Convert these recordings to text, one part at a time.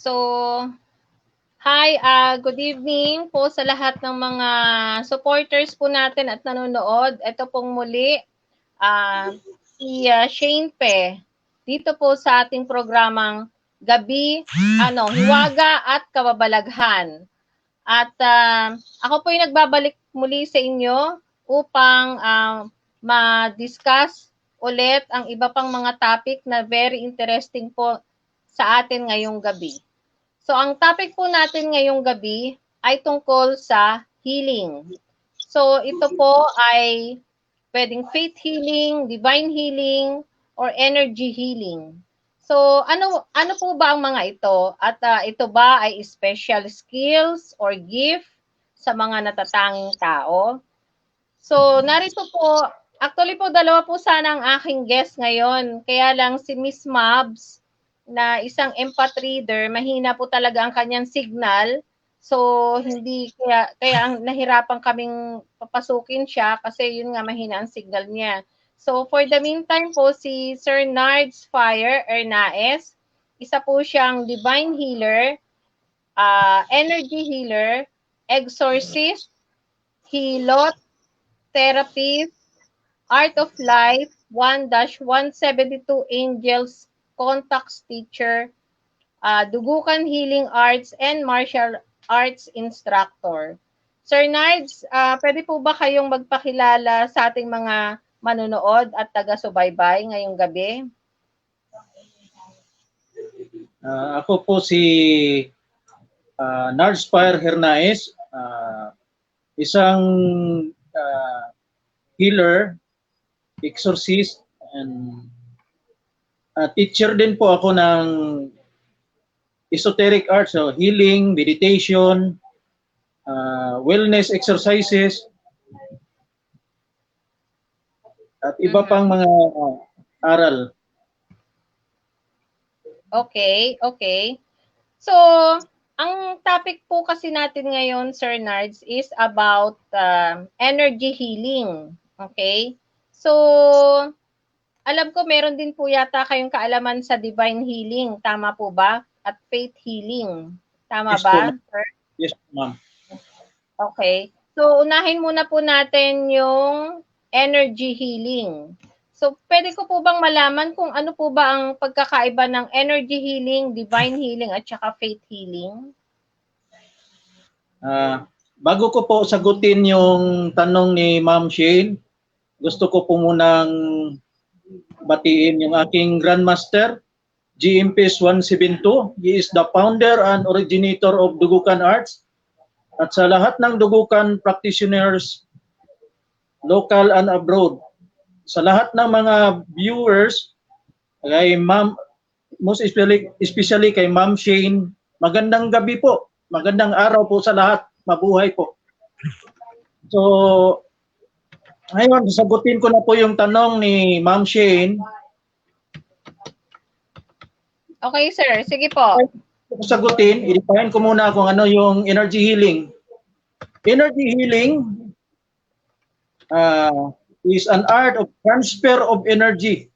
So, hi, good evening po sa lahat ng mga supporters po natin at nanonood. Ito pong muli, si Shane Pe, dito po sa ating programang Gabi, Hiwaga at Kababalaghan. At ako po yung nagbabalik muli sa inyo upang ma-discuss ulit ang iba pang mga topic na very interesting po sa atin ngayong gabi. So, ang topic po natin ngayong gabi ay tungkol sa healing. So, ito po ay pwedeng faith healing, divine healing, or energy healing. So, ano po ba ang mga ito? At ito ba ay special skills or gift sa mga natatanging tao? So, narito po, actually po, dalawa po sana ang aking guest ngayon. Kaya lang si Miss Mabs, na isang empath reader, mahina po talaga ang kanyang signal. So, hindi, kaya ang nahirapan kaming papasukin siya kasi yun nga, mahina ang signal niya. So, for the meantime po, si Sir Nards Fire Ernaes, isa po siyang divine healer, energy healer, exorcist, hilot, therapist, Art of Life, 1-172 Angels, Contacts Teacher, Dugukan Healing Arts, and Martial Arts Instructor. Sir Nards, pwede po ba kayong magpakilala sa ating mga manonood at taga-subaybay ngayong gabi? Ako po si Nards Fire Hernaes, isang healer, exorcist, and teacher din po ako ng esoteric arts, so healing, meditation, wellness exercises, at iba pang mga aral. Okay. So, ang topic po kasi natin ngayon, Sir Nards, is about energy healing. Okay? So, alam ko meron din po yata kayong kaalaman sa divine healing. Tama po ba? At faith healing. Tama Yes, ba, sir? Yes, ma'am. Okay. So, unahin muna po natin yung energy healing. So, pwede ko po bang malaman kung ano po ba ang pagkakaiba ng energy healing, divine healing, at saka faith healing? Bago ko po sagutin yung tanong ni Ma'am Shane, gusto ko po munang batiin yung aking Grandmaster, GMPS 172. He is the founder and originator of Dugukan Arts. At sa lahat ng Dugukan practitioners, local and abroad, sa lahat ng mga viewers, kay Ma'am, most especially kay Ma'am Shane, magandang gabi po, magandang araw po sa lahat, mabuhay po. So, ngayon, sagutin ko na po yung tanong ni Ma'am Shane. Okay, sir. Sige po. Sagutin, i-define ko muna kung ano yung energy healing. Energy healing is an art of transfer of energy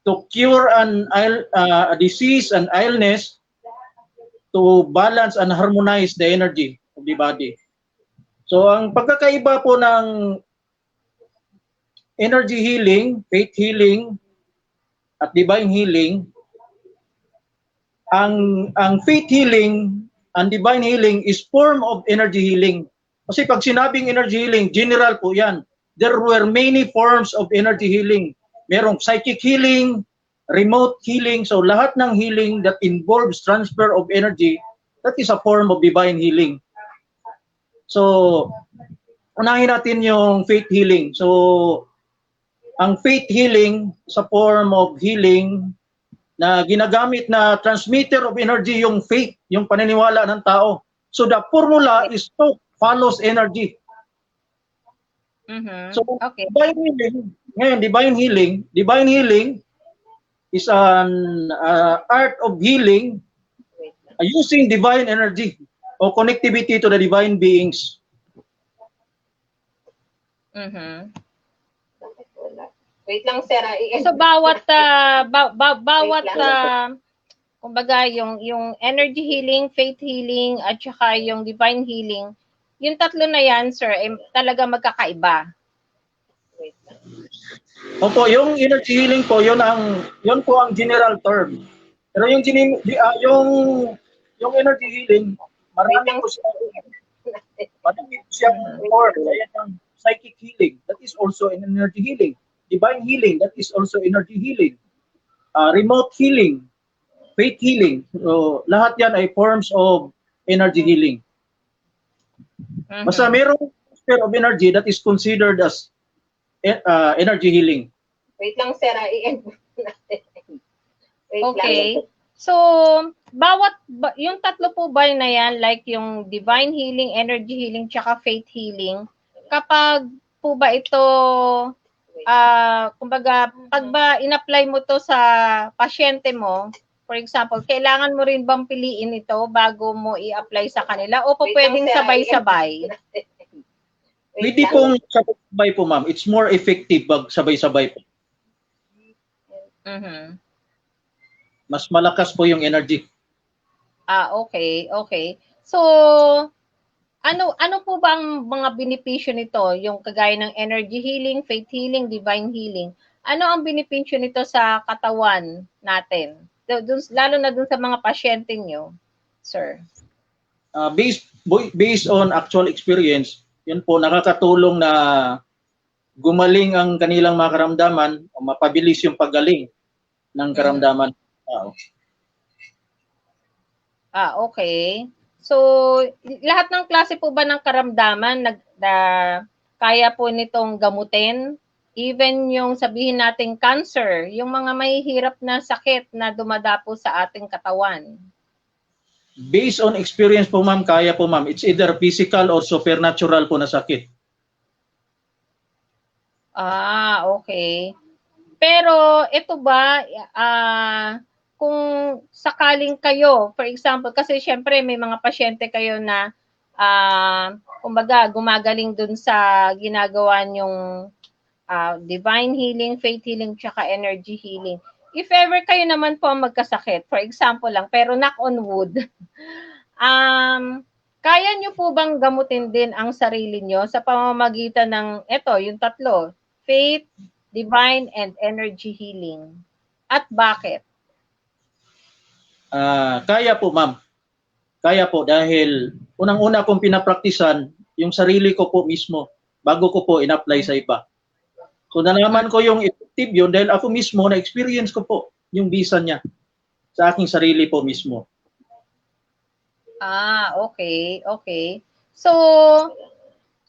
to cure a disease and illness, to balance and harmonize the energy of the body. So, ang pagkakaiba po ng energy healing, faith healing, at divine healing, ang faith healing and divine healing is form of energy healing. Kasi pag sinabing energy healing, general po yan. There were many forms of energy healing. Merong psychic healing, remote healing. So lahat ng healing that involves transfer of energy, that is a form of divine healing. So, unahin natin yung faith healing. So, ang faith healing sa form of healing na ginagamit na transmitter of energy yung faith, yung paniniwala ng tao. So the formula is to follows energy. Mm-hmm. So okay. Divine healing is an art of healing using divine energy or connectivity to the divine beings. Mm-hmm. Wait lang, sir. So bawat kumbaga yung energy healing, faith healing, at saka yung divine healing, yung tatlo na yan, sir, ay talaga magkakaiba. Wait lang. Opo, yung energy healing po, yun po ang general term. Pero yung energy healing, marami po siyang form. Kaya yung psychic healing, that is also an energy healing. Divine healing, that is also energy healing. Remote healing, faith healing. So, lahat yan ay forms of energy healing. Basta mayroong sphere of energy that is considered as energy healing. Wait lang, sir. I-end natin. Okay. So, yung tatlo po ba na yan, like yung divine healing, energy healing, tsaka faith healing, kapag po ba ito, kumbaga, pag ba in-apply mo to sa pasyente mo, for example, kailangan mo rin bang piliin ito bago mo i-apply sa kanila o po pwedeng sabay-sabay? Pwede pong sabay po, ma'am. It's more effective pag sabay-sabay po. Mas malakas po yung energy. Okay, okay. So, ano po ba ang mga benepisyo nito? Yung kagaya ng energy healing, faith healing, divine healing. Ano ang benepisyo nito sa katawan natin? Lalo na dun sa mga pasyente nyo, sir. Based on actual experience, yun po, nakakatulong na gumaling ang kanilang mga karamdaman o mapabilis yung paggaling ng karamdaman. Okay. So, lahat ng klase po ba ng karamdaman kaya po nitong gamutin? Even yung sabihin nating cancer, yung mga mahihirap na sakit na dumadapo sa ating katawan. Based on experience po, ma'am, kaya po, ma'am. It's either physical or supernatural po na sakit. Okay. Pero ito ba, kung sakaling kayo, for example, kasi syempre may mga pasyente kayo na, kumbaga, gumagaling dun sa ginagawa nyong divine healing, faith healing, tsaka energy healing. If ever kayo naman po magkasakit, for example lang, pero knock on wood, kaya nyo po bang gamutin din ang sarili nyo sa pamamagitan ng yung tatlo, faith, divine, and energy healing? At bakit? Kaya po, ma'am. Kaya po dahil unang-una kong pinapraktisan yung sarili ko po mismo bago ko po in-apply sa iba. So nalaman ko yung effective yun dahil ako mismo na-experience ko po yung bisa niya sa aking sarili po mismo. Okay, okay. So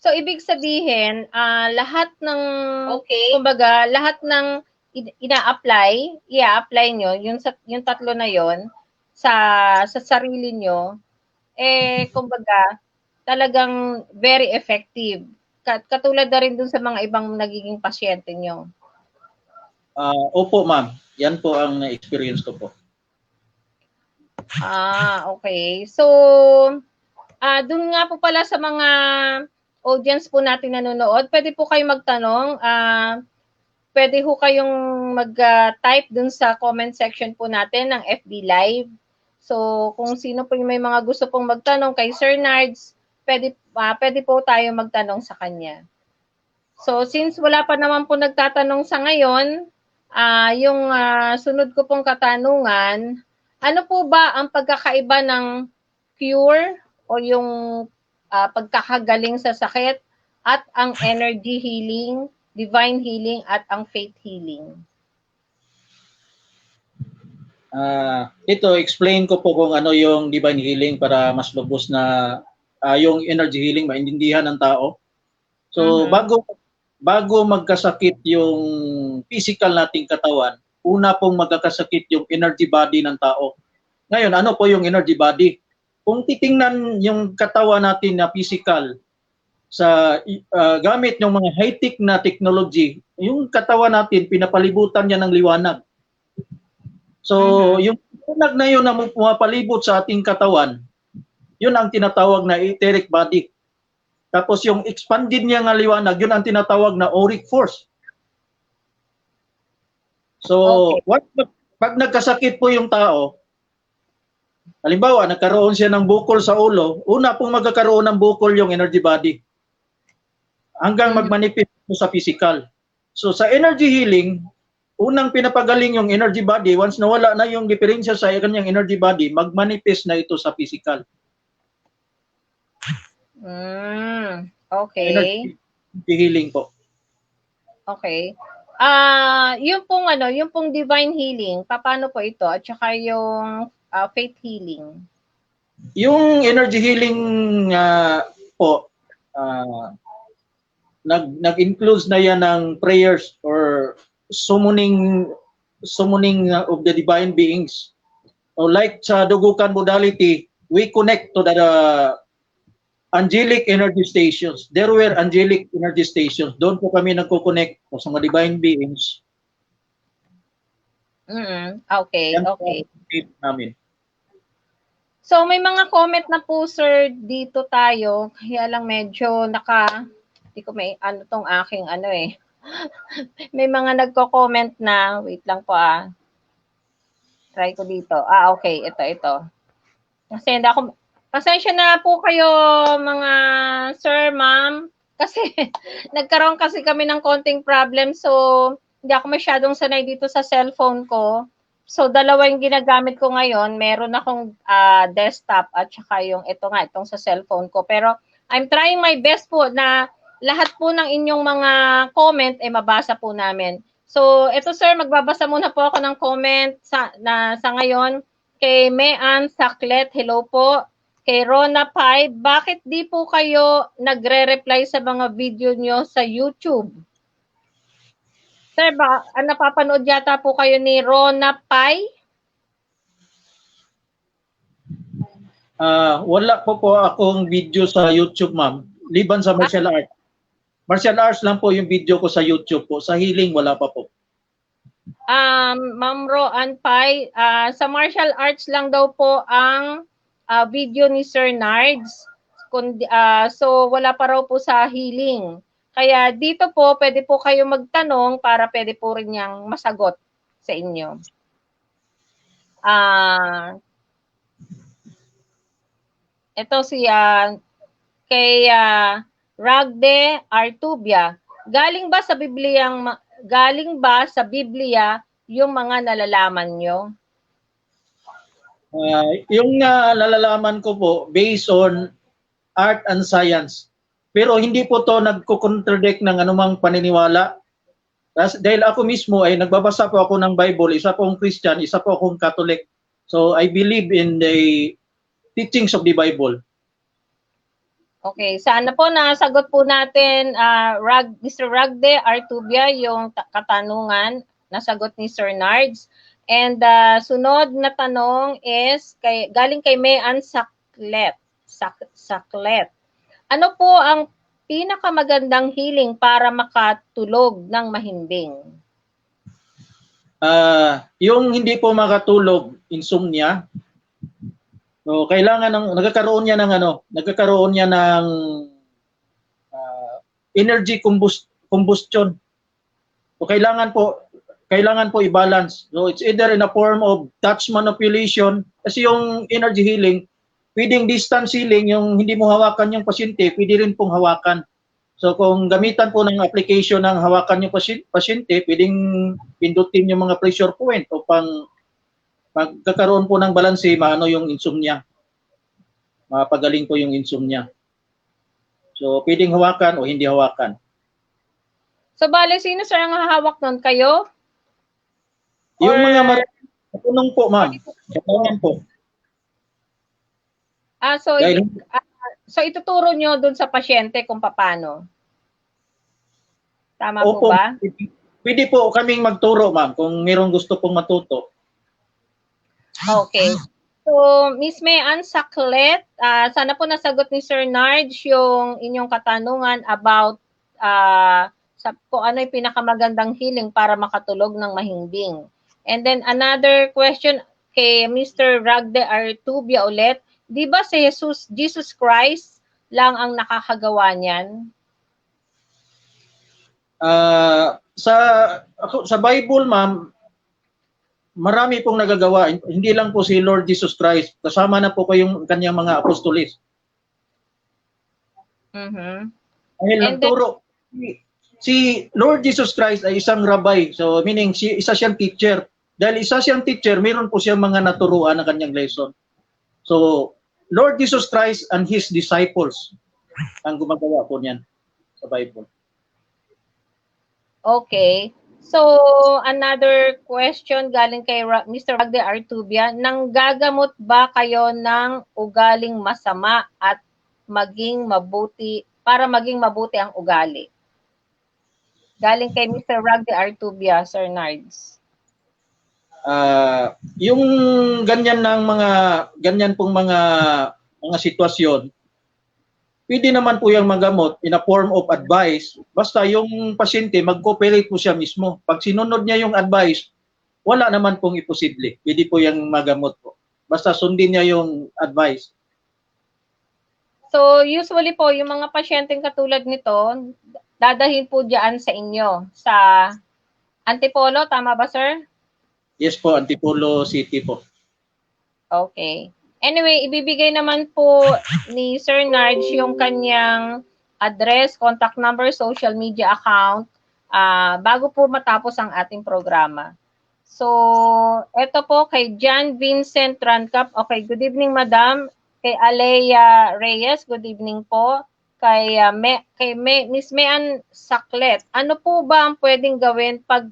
ibig sabihin, lahat ng, kumbaga, lahat ng i-apply nyo, yung tatlo na yon sa sarili nyo, kumbaga, talagang very effective. Katulad na rin dun sa mga ibang nagiging pasyente nyo. Opo, ma'am. Yan po ang experience ko po. Okay. So, dun nga po pala sa mga audience po natin nanonood, pwede po kayo magtanong. Pwede po kayong mag-type dun sa comment section po natin ng FB Live. So, kung sino po yung may mga gusto pong magtanong kay Sir Nards, pwede po tayo magtanong sa kanya. So, since wala pa naman po nagtatanong sa ngayon, yung sunod ko pong katanungan, ano po ba ang pagkakaiba ng cure o yung pagkakagaling sa sakit at ang energy healing, divine healing, at ang faith healing? Ito, explain ko po kung ano yung divine healing para mas lubos na yung energy healing maintindihan ng tao. So, bago magkasakit yung physical nating katawan, una pong magkakasakit yung energy body ng tao. Ngayon, ano po yung energy body? Kung titingnan yung katawan natin na physical sa gamit ng mga high-tech na technology, yung katawan natin pinapalibutan niya ng liwanag. So, yung liwanag na yun na pumapalibot sa ating katawan, yun ang tinatawag na etheric body. Tapos yung expanded niya nga liwanag, yun ang tinatawag na auric force. So, pag nagkasakit po yung tao, Halimbawa, nagkaroon siya ng bukol sa ulo, una pong magkakaroon ng bukol yung energy body hanggang magmanifest sa physical. So sa energy healing, unang pinapagaling yung energy body, once nawala na yung diferensya sa kanyang energy body, magmanifest na ito sa physical. Okay. Energy healing po. Okay. Yung pong divine healing, paano po ito? At saka yung faith healing. Yung energy healing po, nag-include na yan ng prayers or summoning of the divine beings. So like sa Dugukan modality, we connect to the angelic energy stations. There were angelic energy stations. Doon po kami nagko-connect sa mga divine beings. Okay, Yan okay. Namin. So may mga comment na po sir dito tayo. Kaya lang medyo hindi ko may tong aking may mga nagko-comment na, wait lang po Try ko dito. Okay, ito. Kasi hindi ako, pasensya na po kayo mga sir, ma'am. Kasi nagkaroon kasi kami ng konting problem. So, hindi ako masyadong sanay dito sa cellphone ko. So, dalawa yung ginagamit ko ngayon. Meron akong desktop at saka itong sa cellphone ko. Pero, I'm trying my best po na lahat po ng inyong mga comment mabasa po namin. So, ito sir, magbabasa muna po ako ng comment sa ngayon. Kay Mean Saklet, hello po. Kay Rona Pai, bakit di po kayo nagre-reply sa mga video nyo sa YouTube? Sir, napapanood yata po kayo ni Rona Pai? Wala po akong video sa YouTube, ma'am. Liban sa martial arts. Martial arts lang po yung video ko sa YouTube po. Sa healing, wala pa po. Ma'am Roan Pai, sa martial arts lang daw po ang video ni Sir Nards. So, wala pa raw po sa healing. Kaya dito po, pwede po kayo magtanong para pwede po rin niyang masagot sa inyo. Ito kay Ragde Artubia. Galing ba sa Biblia yung mga nalalaman nyo? Yung nalalaman ko po based on art and science. Pero hindi po to nagko-contradict ng anumang paniniwala. Dahil ako mismo ay nagbabasa po ako ng Bible, isa po akong Christian, isa po akong Catholic. So I believe in the teachings of the Bible. Okay, sana po nasagot po natin Mr. Ragde Artubia yung katanungan nasagot ni Sir Nards. And sunod na tanong is galing kay Mean Saklet. Ano po ang pinakamagandang healing para makatulog ng mahimbing? Yung hindi po makatulog, insomnia. So kailangan nagkakaroon niya ng energy combustion. So kailangan po i-balance. So it's either in a form of touch manipulation kasi yung energy healing, pwedeng distance healing, yung hindi mo hawakan yung pasyente, pwede rin pong hawakan. So kung gamitan po ng application ng hawakan yung pasyente, pwedeng pindutin yung mga pressure point upang magkakaroon po ng balanse, maano yung insomnia. Mapagaling po yung insomnia. So pwedeng hawakan o hindi hawakan. So bale, sino sir ang hahawak nun? Kayo? Yung mga marunong po, ma'am. Kailangan po. So ituturo nyo dun sa pasyente kung paano? Tama Opo, po ba? Pwede po kaming magturo, ma'am, kung mayroong gusto pong matuto. Okay. So, Miss Mean Saklet, sana po nasagot ni Sir Nards yung inyong katanungan about kung ano yung pinakamagandang healing para makatulog ng mahimbing. And then another question kay Mr. Ragde Artubia ulit. Di ba si Jesus Christ lang ang nakakagawa niyan? Sa Bible, ma'am, marami pong nagagawa. Hindi lang po si Lord Jesus Christ. Kasama na po kayong kanyang mga apostolis. Mhm. Dahil And then, nagturo. Si Lord Jesus Christ ay isang rabbi. So meaning isa siyang teacher. Dahil isa siyang teacher, meron po siyang mga naturuan na kanyang lesson. So Lord Jesus Christ and His disciples ang gumagawa po niyan sa Bible. okay. So, another question galing kay Mr. Wagde Artubia. Nanggagamot ba kayo ng ugaling masama at maging mabuti, para maging mabuti ang ugali? Galing kay Mr. Wagde Artubia, Sir Nards. Yung ganyan pong mga sitwasyon, pwede naman po yung magamot in a form of advice. Basta yung pasyente, mag-cooperate po siya mismo. Pag sinunod niya yung advice, wala naman pong imposible. Pwede po yung magamot po. Basta sundin niya yung advice. So, usually po, yung mga pasyenteng katulad nito, dadahin po diyan sa inyo, sa Antipolo, tama ba, sir? Yes po, Antipolo City po. Okay. Anyway, ibibigay naman po ni Sir Nards yung kanyang address, contact number, social media account bago po matapos ang ating programa. So, eto po kay John Vincent Rancap. Okay, good evening, Madam. Kay Alea Reyes, good evening po. Kay Miss Mean Saklet, ano po ba ang pwedeng gawin pag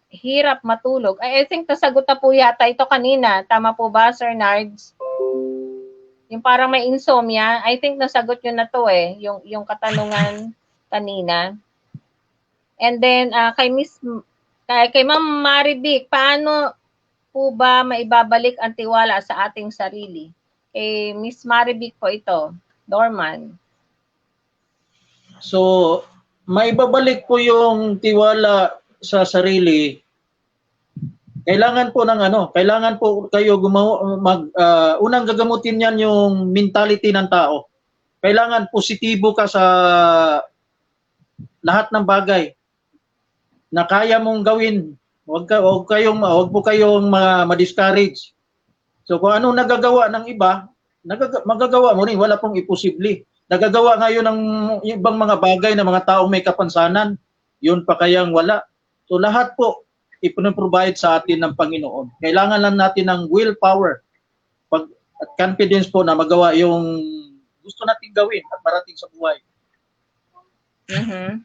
hirap matulog? I think nasagot na po yata ito kanina. Tama po ba, Sir Nards? Yung parang may insomnia, I think nasagot yun na to yung katanungan kanina. And then kay Ma'am Marivic, paano po ba maibabalik ang tiwala sa ating sarili? Kay Miss Marivic po ito, Dorman. So, maibabalik po yung tiwala sa sarili. Kailangan po kailangan po kayo unang gagamutin niyan yung mentality ng tao. Kailangan positibo ka sa lahat ng bagay na kaya mong gawin. Huwag po kayong ma-discourage. So kung anong nagagawa ng iba, magagawa mo rin, wala pong imposible. Nagagawa ngayon ng ibang mga bagay na mga taong may kapansanan, yun pa kayang wala. So lahat po ipinoprovide sa atin ng Panginoon. Kailangan lang natin ng willpower at confidence po na magawa yung gusto nating gawin at marating sa buhay. Mm-hmm.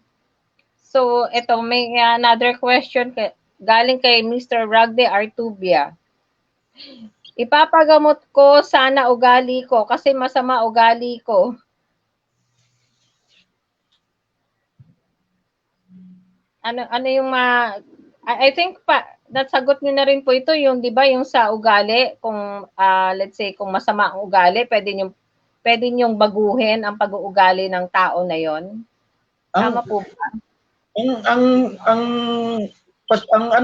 So, ito, may another question galing kay Mr. Ragde Artubia. Ipapagamot ko sana ugali ko kasi masama ugali ko. Ano yung I think nasagot niyo na rin po ito yung 'di ba yung sa ugali kung let's say kung masama ang ugali, pwede niyo baguhin ang pag-uugali ng tao na 'yon. Tama po ba? Ang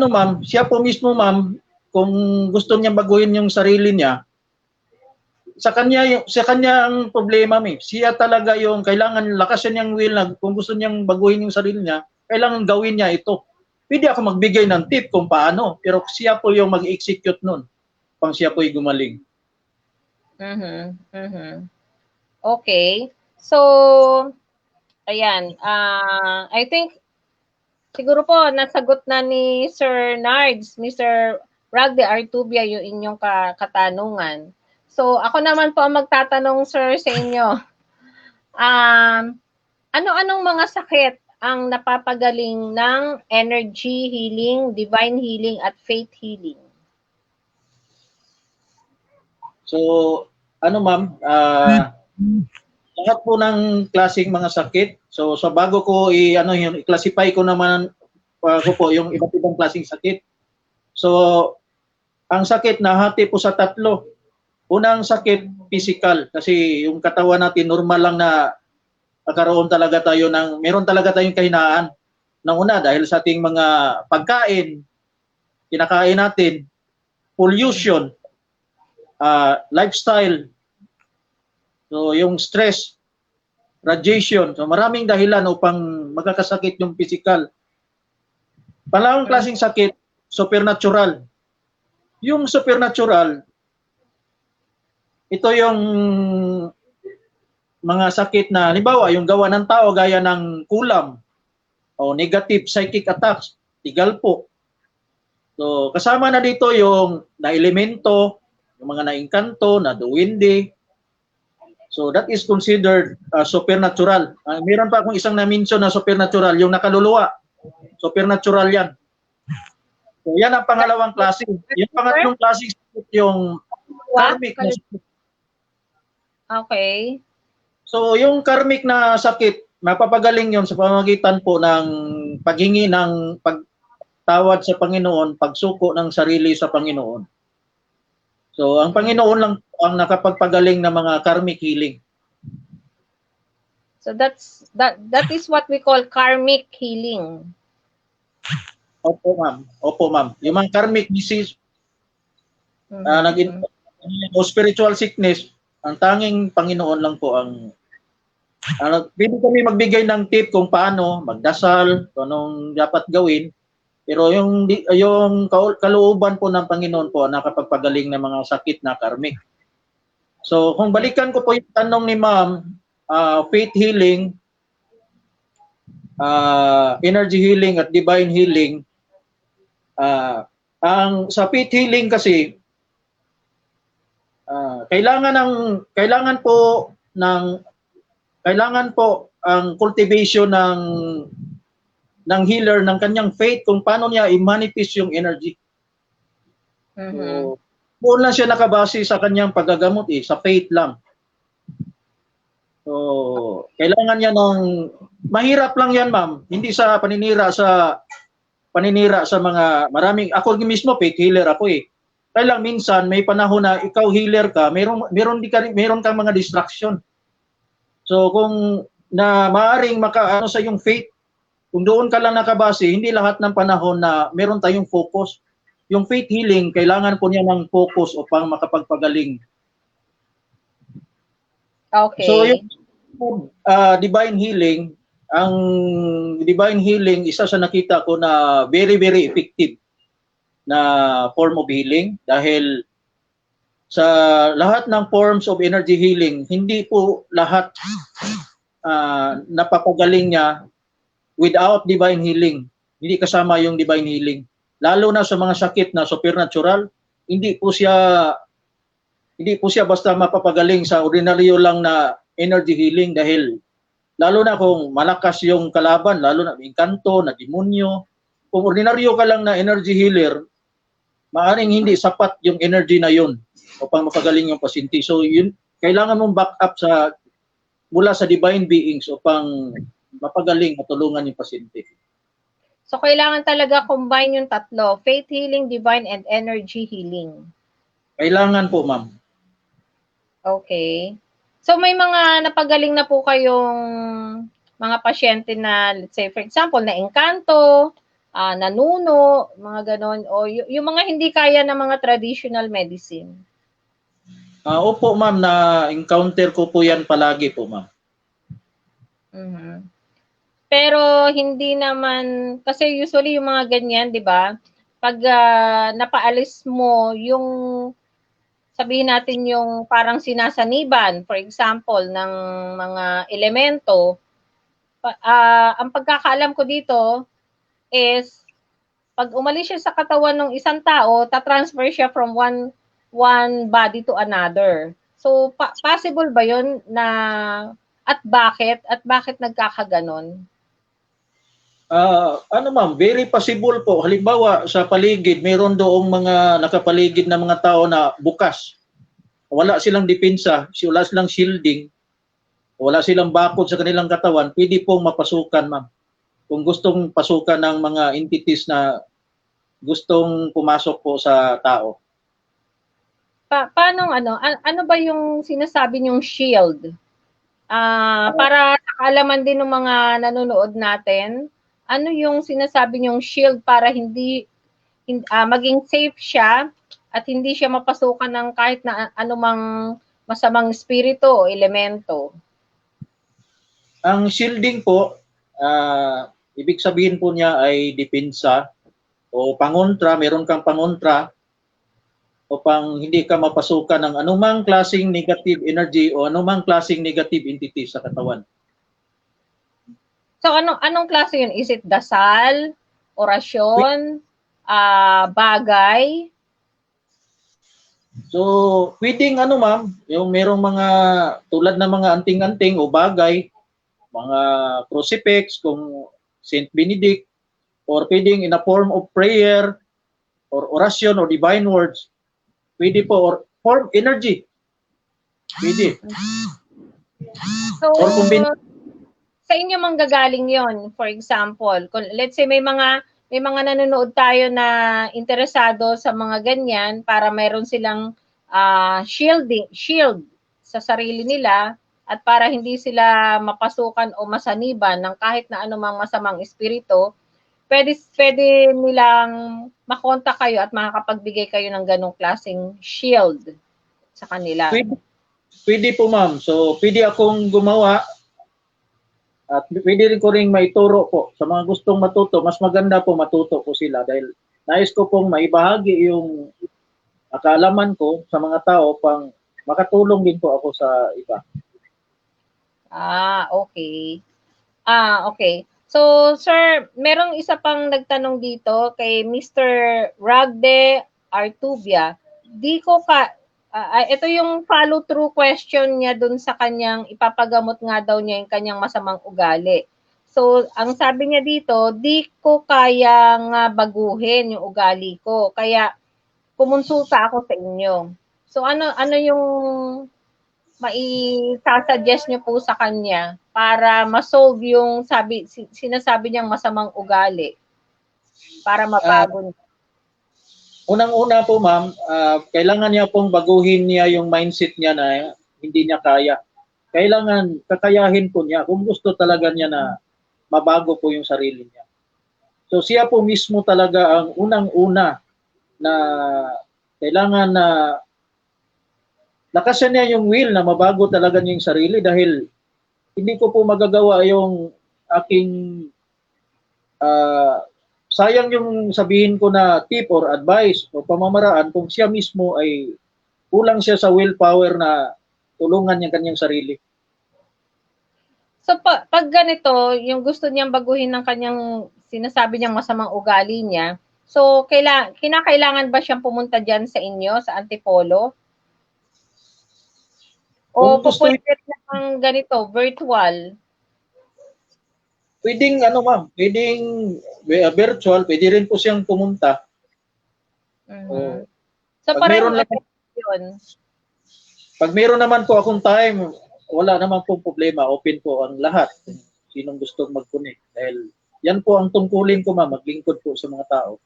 ma'am, siya po mismo ma'am, kung gusto niya baguhin yung sarili niya, sa kanya ang problema siya talaga yung kailangan lakasan niyang will na kung gusto niyang baguhin yung sarili niya, kailangan gawin niya ito. Pwede ako magbigay ng tip kung paano, pero siya po yung mag-execute nun pang siya po yung gumaling. Okay. So, ayan. I think, siguro po, nasagot na ni Sir Nards, Mr. Ragde Artubia, yung inyong katanungan. So, ako naman po ang magtatanong, sir, sa inyo. Ano-anong mga sakit ang napapagaling ng energy healing, divine healing, at faith healing? So, ma'am, lahat po ng klaseng mga sakit. So bago ko i-classify ko naman ko po yung iba't ibang klaseng sakit. So, ang sakit nahati po sa tatlo. Unang sakit, physical, kasi yung katawan natin normal lang na meron talaga tayong kahinaan. Nang una, dahil sa ating mga pagkain, kinakain natin, pollution, lifestyle, so yung stress, radiation, so maraming dahilan upang magkakasakit yung physical. Pangalawang klaseng sakit, supernatural. Yung supernatural, ito yung mga sakit na, halimbawa, yung gawa ng tao gaya ng kulam o negative psychic attacks, tigalpo. So, kasama na dito yung na elemento, yung mga naingkanto, na duwende. So, that is considered supernatural. Meron pa akong isang na-mention na supernatural, yung nakaluluwa. Supernatural yan. So, yan ang pangalawang klase. Yung pangatlong klase, yung karmic na sakit. Okay. So, yung karmic na sakit, mapapagaling yon sa pamamagitan po ng paghingi ng pagtawad sa Panginoon, pagsuko ng sarili sa Panginoon. So, ang Panginoon lang ang nakapagpagaling ng mga karmic healing. So that is what we call karmic healing. Opo, ma'am. Opo, ma'am. Yung mga karmic disease, o spiritual sickness, ang tanging Panginoon lang po ang pwede kami magbigay ng tip kung paano magdasal, kung anong dapat gawin. Pero yung kalooban po ng Panginoon po nakapagpagaling ng mga sakit na karmic. So, kung balikan ko po yung tanong ni ma'am, faith healing, energy healing at divine healing, ang sa faith healing kasi kailangan po ang cultivation ng healer ng kanyang faith kung paano niya i-manifest yung energy. So, doon lang siya nakabase sa kanyang paggagamot sa faith lang. So, kailangan niya mahirap lang yan, ma'am. Hindi sa paninira sa mga maraming, ako mismo faith healer ako Kaya lang minsan may panahon na ikaw healer ka, meron kang mga distraction. So kung na maaring makaano sa yung faith, kung doon ka lang nakabase, hindi lahat ng panahon na meron tayong focus. Yung faith healing, kailangan po niya ng focus upang makapagpagaling. Okay. So yung divine healing, ang divine healing, isa sa nakita ko na very, very effective na form of healing dahil sa lahat ng forms of energy healing, hindi po lahat napapagaling niya without divine healing. Hindi kasama yung divine healing. Lalo na sa mga sakit na supernatural, hindi po siya basta mapapagaling sa ordinaryo lang na energy healing dahil lalo na kung malakas yung kalaban, lalo na engkanto, na demonyo. Kung ordinaryo ka lang na energy healer, maaring hindi sapat yung energy na yun upang mapagaling yung pasyente. So yun, kailangan mong back up mula sa divine beings upang mapagaling, matulungan yung pasyente. So kailangan talaga combine yung tatlo, faith healing, divine, and energy healing. Kailangan po, ma'am. Okay. So may mga napagaling na po kayong mga pasyente na, let's say for example, na engkanto, nanuno, mga ganon, o yung mga hindi kaya ng mga traditional medicine? Opo, ma'am, na-encounter ko po yan palagi po, ma'am. Pero hindi naman, kasi usually yung mga ganyan, di ba, pag napaalis mo yung, sabihin natin yung parang sinasaniban, for example, ng mga elemento, ang pagkakaalam ko dito is, pag umalis siya sa katawan ng isang tao, tatransfer siya from one body to another. So, possible ba yun na, at bakit nagkakaganon? Ma'am, very possible po. Halimbawa, sa paligid, mayroon doong mga nakapaligid na mga tao na bukas. Wala silang depensa, wala silang shielding, wala silang bakod sa kanilang katawan, pwede pong mapasukan, ma'am. Kung gustong pasukan ng mga entities na gustong pumasok po sa tao. Paano ano ba yung sinasabi niyong shield? Para kaalaman din ng mga nanonood natin, ano yung sinasabi niyong shield para hindi maging safe siya at hindi siya mapasukan ng kahit na anumang masamang espiritu o elemento? Ang shielding po, ibig sabihin po niya ay depensa o pangontra, meron kang pangontra upang hindi ka mapasukan ng anumang klaseng negative energy o anumang klaseng negative entity sa katawan. So anong klase yun? Is it dasal, orasyon, bagay? So, pwedeng ano ma'am, yung merong mga tulad ng mga anting-anting o bagay, mga crucifix, kung Saint Benedict, or pwedeng in a form of prayer, or orasyon, or divine words. Pwede po, or form energy. Pwede. So, Or sa inyo manggagaling yon. For example, kung, let's say may mga nanonood tayo na interesado sa mga ganyan para mayroon silang shield sa sarili nila at para hindi sila mapasukan o masaniban ng kahit na anumang masamang espiritu, pwede nilang makontak kayo at makakapagbigay kayo ng ganong klaseng shield sa kanila. Pwede po ma'am. So, pwede akong gumawa at pwede rin ko rin maituro po sa mga gustong matuto. Mas maganda po matuto po sila dahil nais ko pong maibahagi yung kaalaman ko sa mga tao pang makatulong din po ako sa iba. Okay. Okay. So, sir, merong isa pang nagtanong dito kay Mr. Ragde Artubia. Ito yung follow-through question niya dun sa kanyang ipapagamot nga daw niya yung kanyang masamang ugali. So, ang sabi niya dito, di ko kayang baguhin yung ugali ko. Kaya, kumonsulta ako sa inyo. So, ano yung maisasuggest niyo po sa kanya para ma-solve yung sinasabi niyang masamang ugali para mabago niya? Unang-una po ma'am, kailangan niya pong baguhin niya yung mindset niya na hindi niya kaya. Kailangan kakayahin po niya kung gusto talaga niya na mabago po yung sarili niya. So siya po mismo talaga ang unang-una na kailangan na lakasan niya yung will na mabago talaga niya yung sarili dahil hindi ko po magagawa yung aking sayang yung sabihin ko na tip or advice o pamamaraan kung siya mismo ay kulang siya sa willpower na tulungan niya kanyang sarili. So pag ganito, yung gusto niyang baguhin ng kanyang sinasabi niyang masamang ugali niya, so kinakailangan ba siyang pumunta diyan sa inyo, sa Antipolo? O pwede lang ganito, virtual? Pwedeng ma'am, pwedeng virtual, pwede rin po siyang pumunta. So parang yun. Pag meron naman po akong time, wala naman pong problema, open po ang lahat. Sinong gustong mag-connect dahil yan po ang tungkulin ko ma'am, maglingkod po sa mga tao.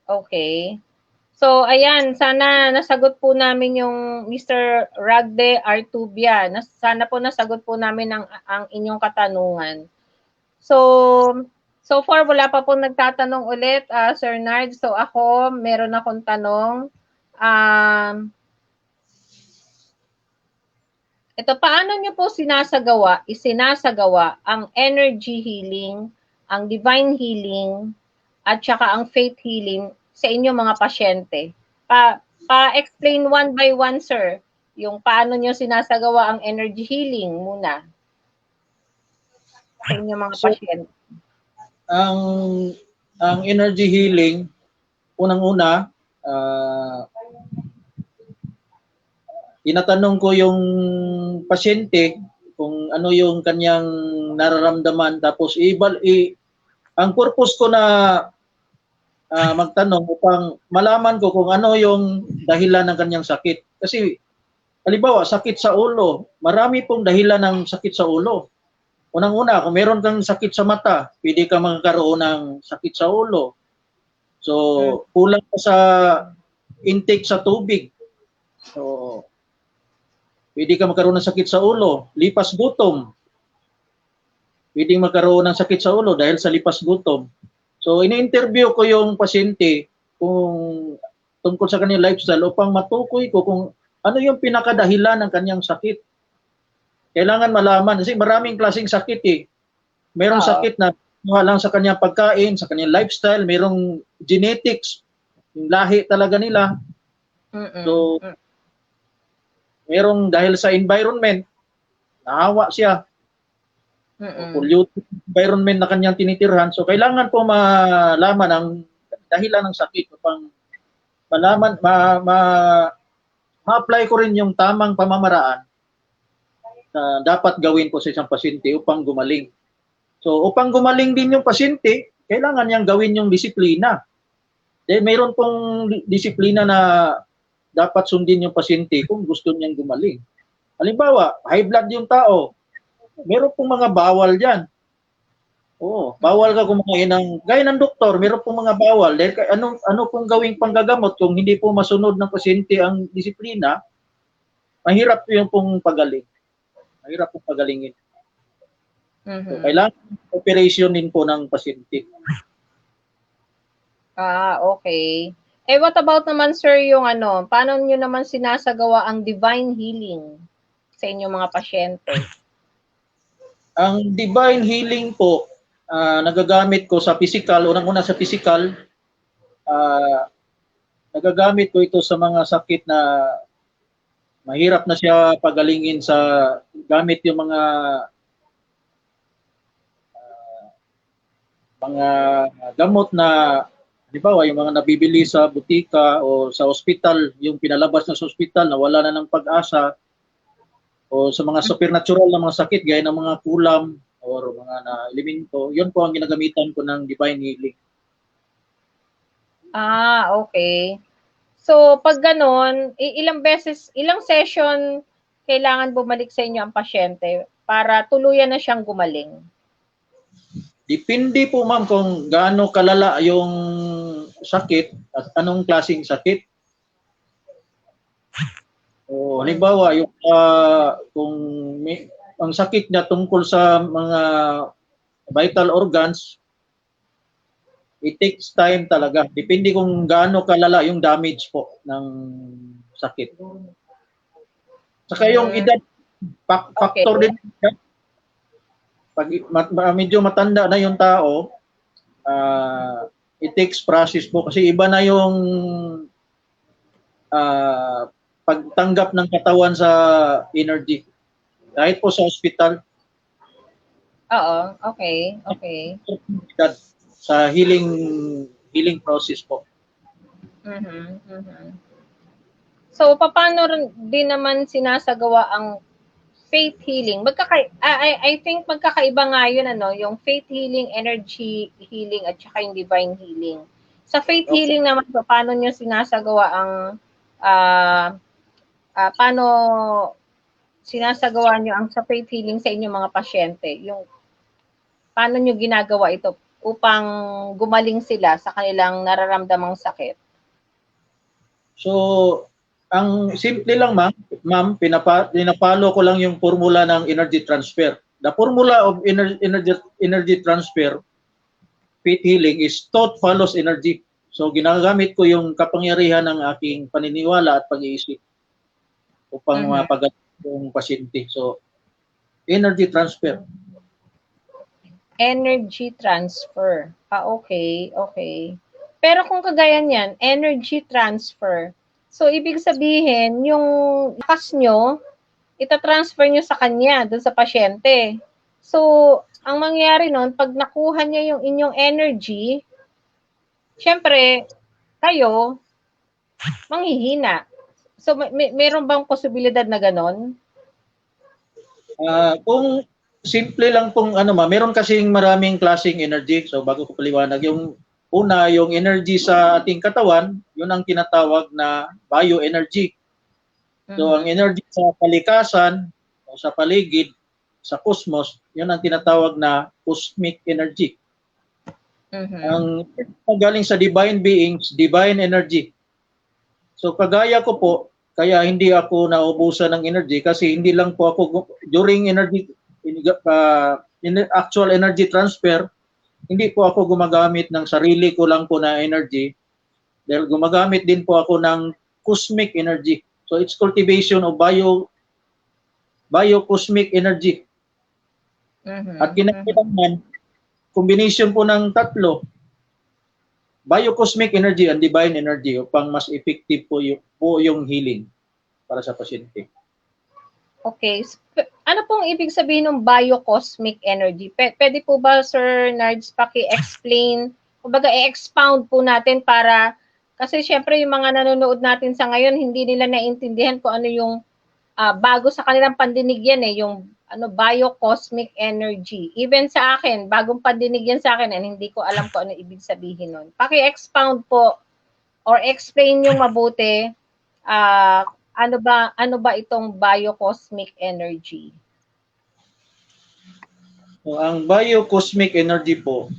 Okay. So, ayan, sana nasagot po namin yung Mr. Ragde Artubia. Sana po nasagot po namin ang inyong katanungan. So far, wala pa po nagtatanong ulit, Sir Nard. So, meron akong tanong. Ito, paano nyo po isinasagawa ang energy healing, ang divine healing, at saka ang faith healing sa inyong mga pasyente? Pa-explain one by one, sir, yung paano nyo sinasagawa ang energy healing muna sa inyong mga pasyente. Ang energy healing, unang-una, tinatanong ko yung pasyente kung ano yung kanyang nararamdaman, tapos ang purpose ko na magtanong upang malaman ko kung ano yung dahilan ng kanyang sakit. Kasi halimbawa, sakit sa ulo, marami pong dahilan ng sakit sa ulo. Unang-una, kung meron kang sakit sa mata, pwede ka magkaroon ng sakit sa ulo. So, kulang ka sa intake sa tubig. So, pwede ka magkaroon ng sakit sa ulo. Lipas gutom. Pwede magkaroon ng sakit sa ulo dahil sa lipas gutom. So, ini-interview ko yung pasyente kung tungkol sa kanyang lifestyle upang matukoy ko kung ano yung pinakadahilan ng kanyang sakit. Kailangan malaman kasi maraming klaseng sakit eh. Merong sakit na lang sa kanyang pagkain, sa kanyang lifestyle, merong genetics yung lahi talaga nila. So, merong dahil sa environment, nahawa siya. Polluted environment na kanyang tinitirhan. So, kailangan po malaman ang dahilan ng sakit upang malaman, ma-apply ko rin yung tamang pamamaraan na dapat gawin po sa isang pasyente upang gumaling. So, upang gumaling din yung pasyente, kailangan niyang gawin yung disiplina. Dahil mayroon pong disiplina na dapat sundin yung pasyente kung gusto niyang gumaling. Halimbawa, high blood yung tao, meron pong mga bawal dyan. Oo, bawal ka kumain ng, gaya ng doktor, meron pong mga bawal. Dahil ano pong gawing panggagamot kung hindi po masunod ng pasyente ang disiplina, mahirap yung pong pagaling. Mahirap pong pagalingin. So, kailangan operation din po ng pasyente. Okay. Eh, what about naman, sir, yung paano nyo naman sinasagawa ang divine healing sa inyong mga pasyente? Ang divine healing po, nagagamit ko sa physical, unang-una sa physical, nagagamit ko ito sa mga sakit na mahirap na siya pagalingin sa gamit yung mga gamot na, halimbawa, yung mga nabibili sa butika o sa ospital, yung pinalabas na sa ospital na wala na ng pag-asa, o sa mga supernatural na mga sakit gaya ng mga kulam o mga na elemento, yun po ang ginagamitan ko ng divine healing. Okay. So, pag ganon, ilang session kailangan bumalik sa inyo ang pasyente para tuluyan na siyang gumaling? Depende po, ma'am, kung gaano kalala yung sakit at anong klaseng sakit. O, halimbawa, yung, kung ang sakit niya tungkol sa mga vital organs, it takes time talaga. Depende kung gaano kalala yung damage po ng sakit. Saka yung edad, factor din. Pag medyo matanda na yung tao, it takes process po kasi iba na yung pagtanggap ng katawan sa energy. Kahit po sa hospital. Oo, okay. Sa healing process po. So, paano din naman sinasagawa ang faith healing? I think magkakaiba nga yun, yung faith healing, energy healing, at saka yung divine healing. Sa faith healing naman, paano nyo sinasagawa ang paano sinasagawa nyo ang sa faith healing sa inyong mga pasyente? Yung paano nyo ginagawa ito upang gumaling sila sa kanilang nararamdamang sakit? So, ang simple lang, ma'am, pinapalo ko lang yung formula ng energy transfer. The formula of energy transfer, faith healing, is thought follows energy. So, ginagamit ko yung kapangyarihan ng aking paniniwala at pag-iisip upang mapagaling yung pasyente. So, energy transfer. Energy transfer. Okay. Pero kung kagaya niyan, energy transfer, so ibig sabihin, yung lakas nyo, itatransfer nyo sa kanya, dun sa pasyente. So, ang mangyayari nun, pag nakuha niya yung inyong energy, syempre, kayo, manghihina. So, meron bang posibilidad na ganon? Kung simple lang pong meron kasing maraming klaseng energy. So, bago ko paliwanag, yung una, yung energy sa ating katawan, yun ang tinatawag na bioenergy. So, ang energy sa kalikasan, o sa paligid, sa cosmos, yun ang tinatawag na cosmic energy. Ang galing sa divine beings, divine energy. So, kagaya ko po, kaya hindi ako naubusan ng energy kasi hindi lang po ako, during actual energy transfer, hindi po ako gumagamit ng sarili ko lang po na energy dahil gumagamit din po ako ng cosmic energy. So it's cultivation of bio-cosmic energy. At ginagawa naman, combination po ng tatlo. biocosmic energy and divine energy upang mas effective po yung healing para sa pasyente. Okay. Ano pong ibig sabihin ng biocosmic energy? Pwede po ba, Sir Nards, paki-explain? Kumbaga, i-expound po natin para, kasi syempre yung mga nanonood natin sa ngayon, hindi nila naintindihan kung ano yung bago sa kanilang pandinig yan yung biocosmic energy. Even sa akin, bagong pandinig yan sa akin and hindi ko alam kung ano ibig sabihin nun. Paki-expound po or explain yung mabuti ano ba itong biocosmic energy? So, ang biocosmic energy po,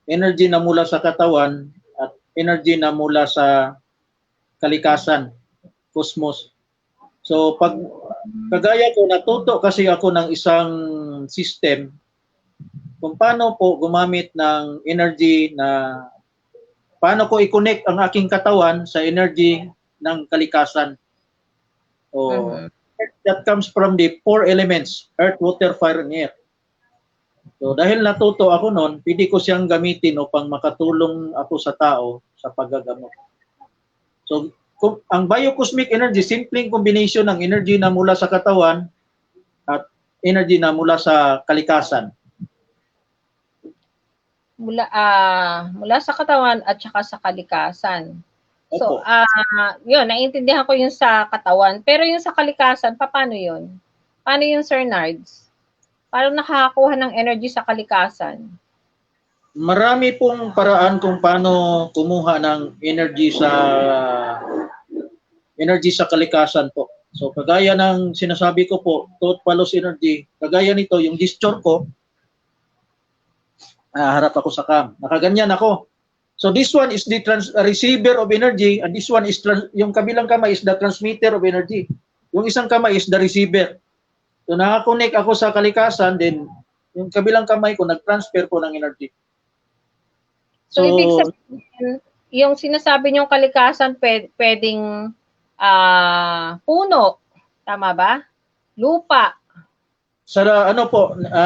energy na mula sa katawan at energy na mula sa kalikasan, cosmos. So pag kagaya ko, natuto kasi ako ng isang system kung paano po gumamit ng energy na paano ko i-connect ang aking katawan sa energy ng kalikasan. So, that comes from the 4 elements, earth, water, fire, and air. So dahil natuto ako noon, pwede ko siyang gamitin upang makatulong ako sa tao sa paggagamot. So ang biocosmic energy, simpleng combination ng energy na mula sa katawan at energy na mula sa kalikasan. Mula sa katawan at saka sa kalikasan. So, Opo. yun, naiintindihan ko yung sa katawan. Pero yung sa kalikasan, paano yun? Paano yung, Sir Nards? Paano nakakakuha ng energy sa kalikasan? Marami pong paraan kung paano kumuha ng energy sa kalikasan po. So kagaya ng sinasabi ko po, thought follows energy. Kagaya nito, yung gesture ko, harap ako sa cam. Nakaganyan ako. So this one is the receiver of energy and this one is yung kabilang kamay is the transmitter of energy. Yung isang kamay is the receiver. So nakakonect ako sa kalikasan, then yung kabilang kamay ko nag-transfer po ng energy. So ibig sabihin, yung sinasabi niyong kalikasan pwedeng puno, tama ba? Lupa. Sa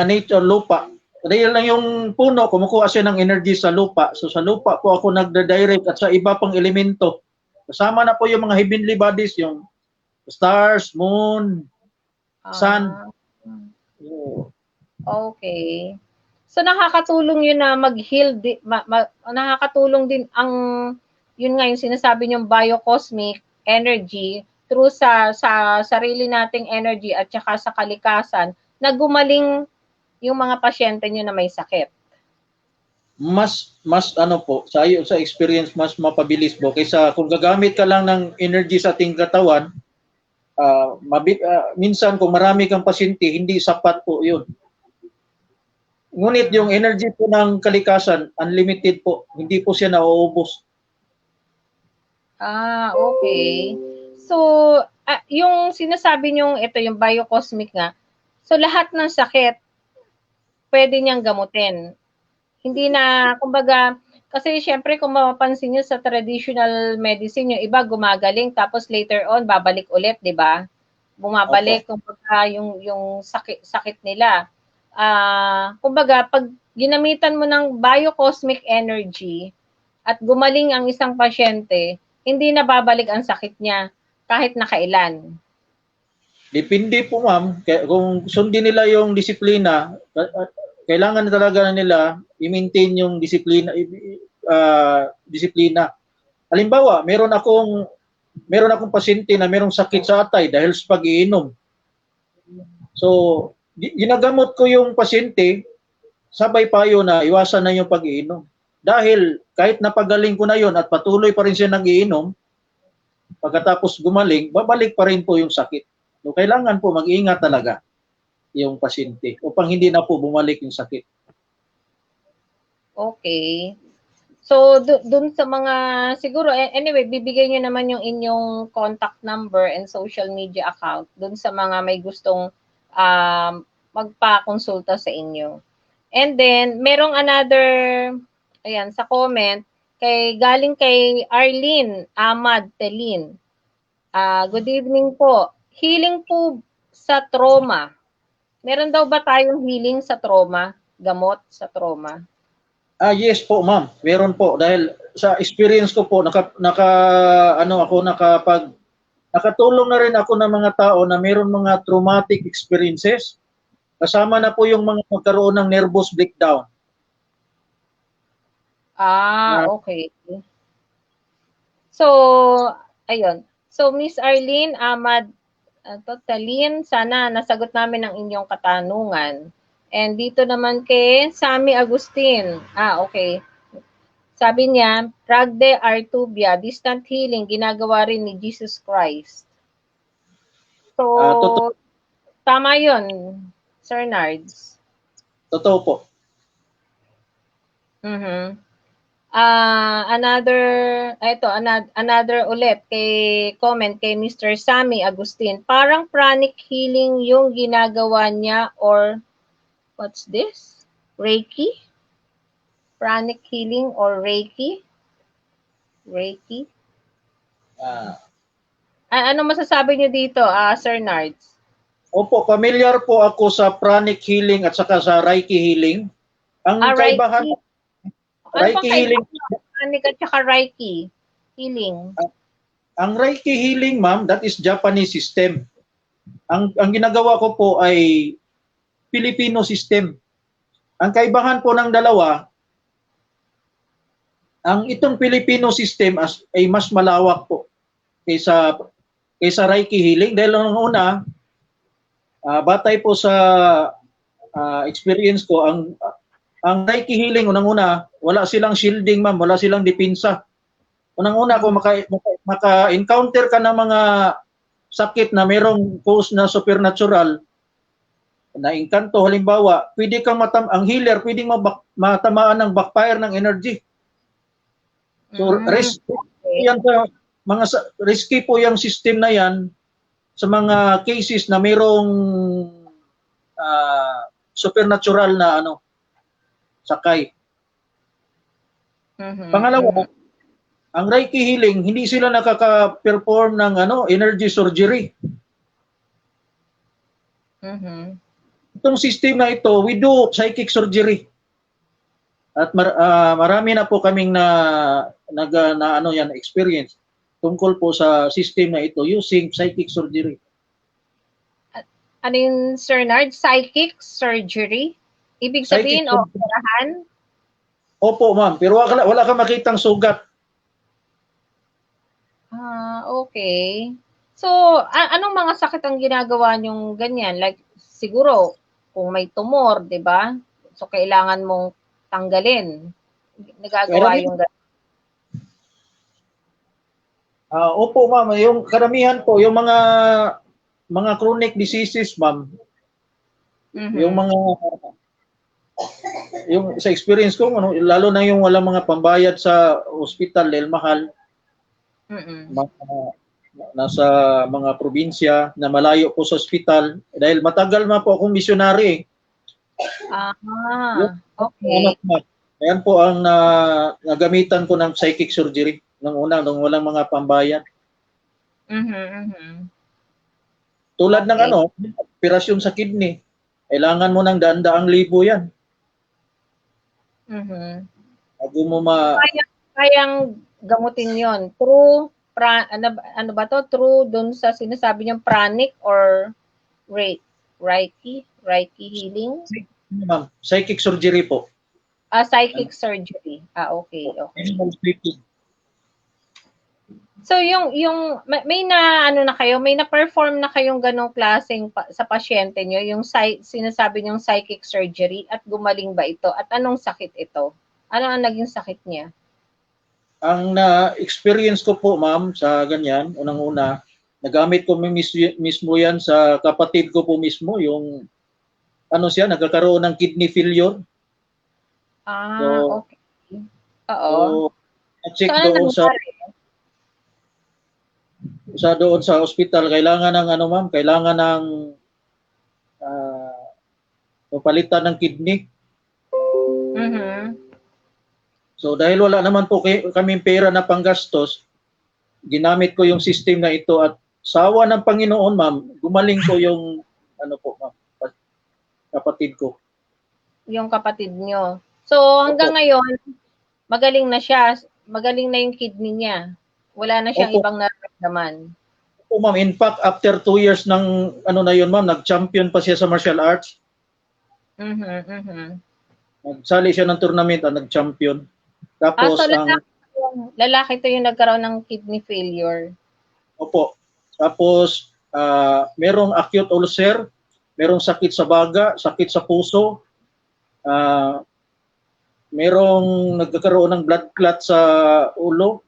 nature, lupa. Dahil lang yung puno, kumukuha siya ng energy sa lupa. So sa lupa po ako nagda-direct at sa iba pang elemento. Kasama na po yung mga heavenly bodies, yung stars, moon, sun. Okay. So nakakatulong yun na mag-heal, nakakatulong din yun nga yung sinasabi niyong biocosmic energy through sa sarili nating energy at saka sa kalikasan na gumaling yung mga pasyente niyo na may sakit. Mas po, sa experience, mas mapabilis po kaysa kung gagamit ka lang ng energy sa ating katawan, minsan kung marami kang pasyente, hindi sapat po yun. Ngunit yung energy po ng kalikasan, unlimited po. Hindi po siya nauubos. Okay. So, yung sinasabi niyong ito, yung biocosmic nga, so lahat ng sakit, pwede niyang gamutin. Hindi na, kumbaga, kasi syempre kung mapapansin niyo sa traditional medicine, yung iba gumagaling, tapos later on, babalik ulit, di ba? Bumabalik, kumbaga, yung sakit nila. Kumbaga, pag ginamitan mo ng biocosmic energy at gumaling ang isang pasyente, hindi na babalik ang sakit niya kahit nakailan. Depende po, ma'am. Kung sundin nila yung disiplina, kailangan talaga nila i-maintain yung disiplina. Halimbawa, meron akong pasyente na merong sakit sa atay dahil sa pag-iinom. So, ginagamot ko yung pasyente, sabay payo na iwasan na yung pag-iinom. Dahil kahit napagaling ko na yon at patuloy pa rin siya nag-iinom, pagkatapos gumaling, babalik pa rin po yung sakit. So, kailangan po mag-ingat talaga yung pasyente upang hindi na po bumalik yung sakit. Okay. So, dun sa mga, siguro, anyway, bibigay nyo naman yung inyong contact number and social media account dun sa mga may gustong magpa-konsulta sa inyo. And then, merong another, ayan, sa comment, galing kay Arlene Ahmad Telin. Good evening po. Healing po sa trauma. Meron daw ba tayong healing sa trauma? Gamot sa trauma? Yes po, ma'am. Meron po dahil sa experience ko po nakatulong na rin ako ng mga tao na meron mga traumatic experiences. Kasama na po yung mga magkaroon ng nervous breakdown. Okay. So, ayun. So, Miss Arlene Ahmad Talin, sana nasagot namin ang inyong katanungan. And dito naman kay Sammy Agustin. Okay. Sabi niya, Ragde Artubia, distant healing, ginagawa rin ni Jesus Christ. So, tama yun, Sir Nards. Totoo po. Another ulit comment kay Mr. Sammy Agustin. Parang pranic healing yung ginagawa niya or what's this? Reiki? Pranic healing or Reiki? Reiki? Ano masasabi niyo dito, Sir Nards? Opo, familiar po ako sa pranic healing at saka sa Reiki healing. Ang kaibahan, Reiki healing. Pranic at saka Reiki healing. Ang Reiki healing, ma'am, that is Japanese system. Ang ginagawa ko po ay Filipino system. Ang kaibahan po ng dalawa, ang itong Filipino system ay mas malawak po kaysa Reiki healing dahil ang una, batay po sa experience ko, ang Reiki healing, unang-una, wala silang shielding, ma'am, wala silang depensa. Unang-una, kung maka-encounter ka ng mga sakit na mayroong cause na supernatural, na engkanto, halimbawa, pwede kang ang healer, pwedeng matamaan ng backfire ng energy. So, risky po yung system na yan sa mga cases na mayroong supernatural na sakay. Pangalawa, ang Reiki healing, hindi sila nakaka-perform ng energy surgery. Itong system na ito, we do psychic surgery. At marami na po kaming experience tungkol po sa system na ito using psychic surgery. Ano yung, Sir Nard? Psychic surgery? Ibig sabihin, operahan? Opo, ma'am. Pero wala kang makitang sugat. Okay. So, anong mga sakit ang ginagawa niyong ganyan? Like, siguro, kung may tumor, di ba? So, kailangan mong tanggalin. Nagagawa yung ganyan. Opo, ma'am. Yung karamihan po, yung mga chronic diseases, ma'am. Yung sa experience ko, lalo na yung walang mga pambayad sa hospital dahil mahal. Nasa mga probinsya na malayo po sa hospital dahil matagal na po akong missionary. Okay. Ayan po ang nagamitan ko ng psychic surgery nung nung walang mga pambayad. Tulad ng operasyon sa kidney. Kailangan mo ng daang libo yan. Bago mo Kayang gamutin yon through ano ba to? Through dun sa sinasabi niyang pranic or Reiki healing? Psychic surgery po. Psychic surgery. Okay. So yung may na-perform na kayong ganong klaseng sa pasyente niyo, yung sinasabi niyong psychic surgery at gumaling ba ito? At anong sakit ito? Ano ang naging sakit niya? Ang na-experience ko po, ma'am, sa ganyan, unang-una, nagamit ko mismo yan sa kapatid ko po mismo, yung nagkakaroon ng kidney failure. Okay. Oo. Check doon doon sa hospital, kailangan ng kailangan ng palitan ng kidney. So dahil wala naman po kaming pera na panggastos, ginamit ko yung system na ito at sa awa ng Panginoon, ma'am, gumaling ko yung kapatid ko. Yung kapatid nyo. So hanggang Opo. ngayon, magaling na siya. Magaling na yung kidney niya. Wala na siyang Opo. ibang nararamdaman. Opo, ma'am. In fact, after 2 years ng ano na yun, ma'am, nag-champion pa siya sa martial arts. Nagsali siya ng tournament at nag-champion. Tapos, So lalaki to yung nagkaroon ng kidney failure. opo. Tapos, merong acute ulcer, merong sakit sa baga, sakit sa puso, merong nagkakaroon ng blood clot sa ulo.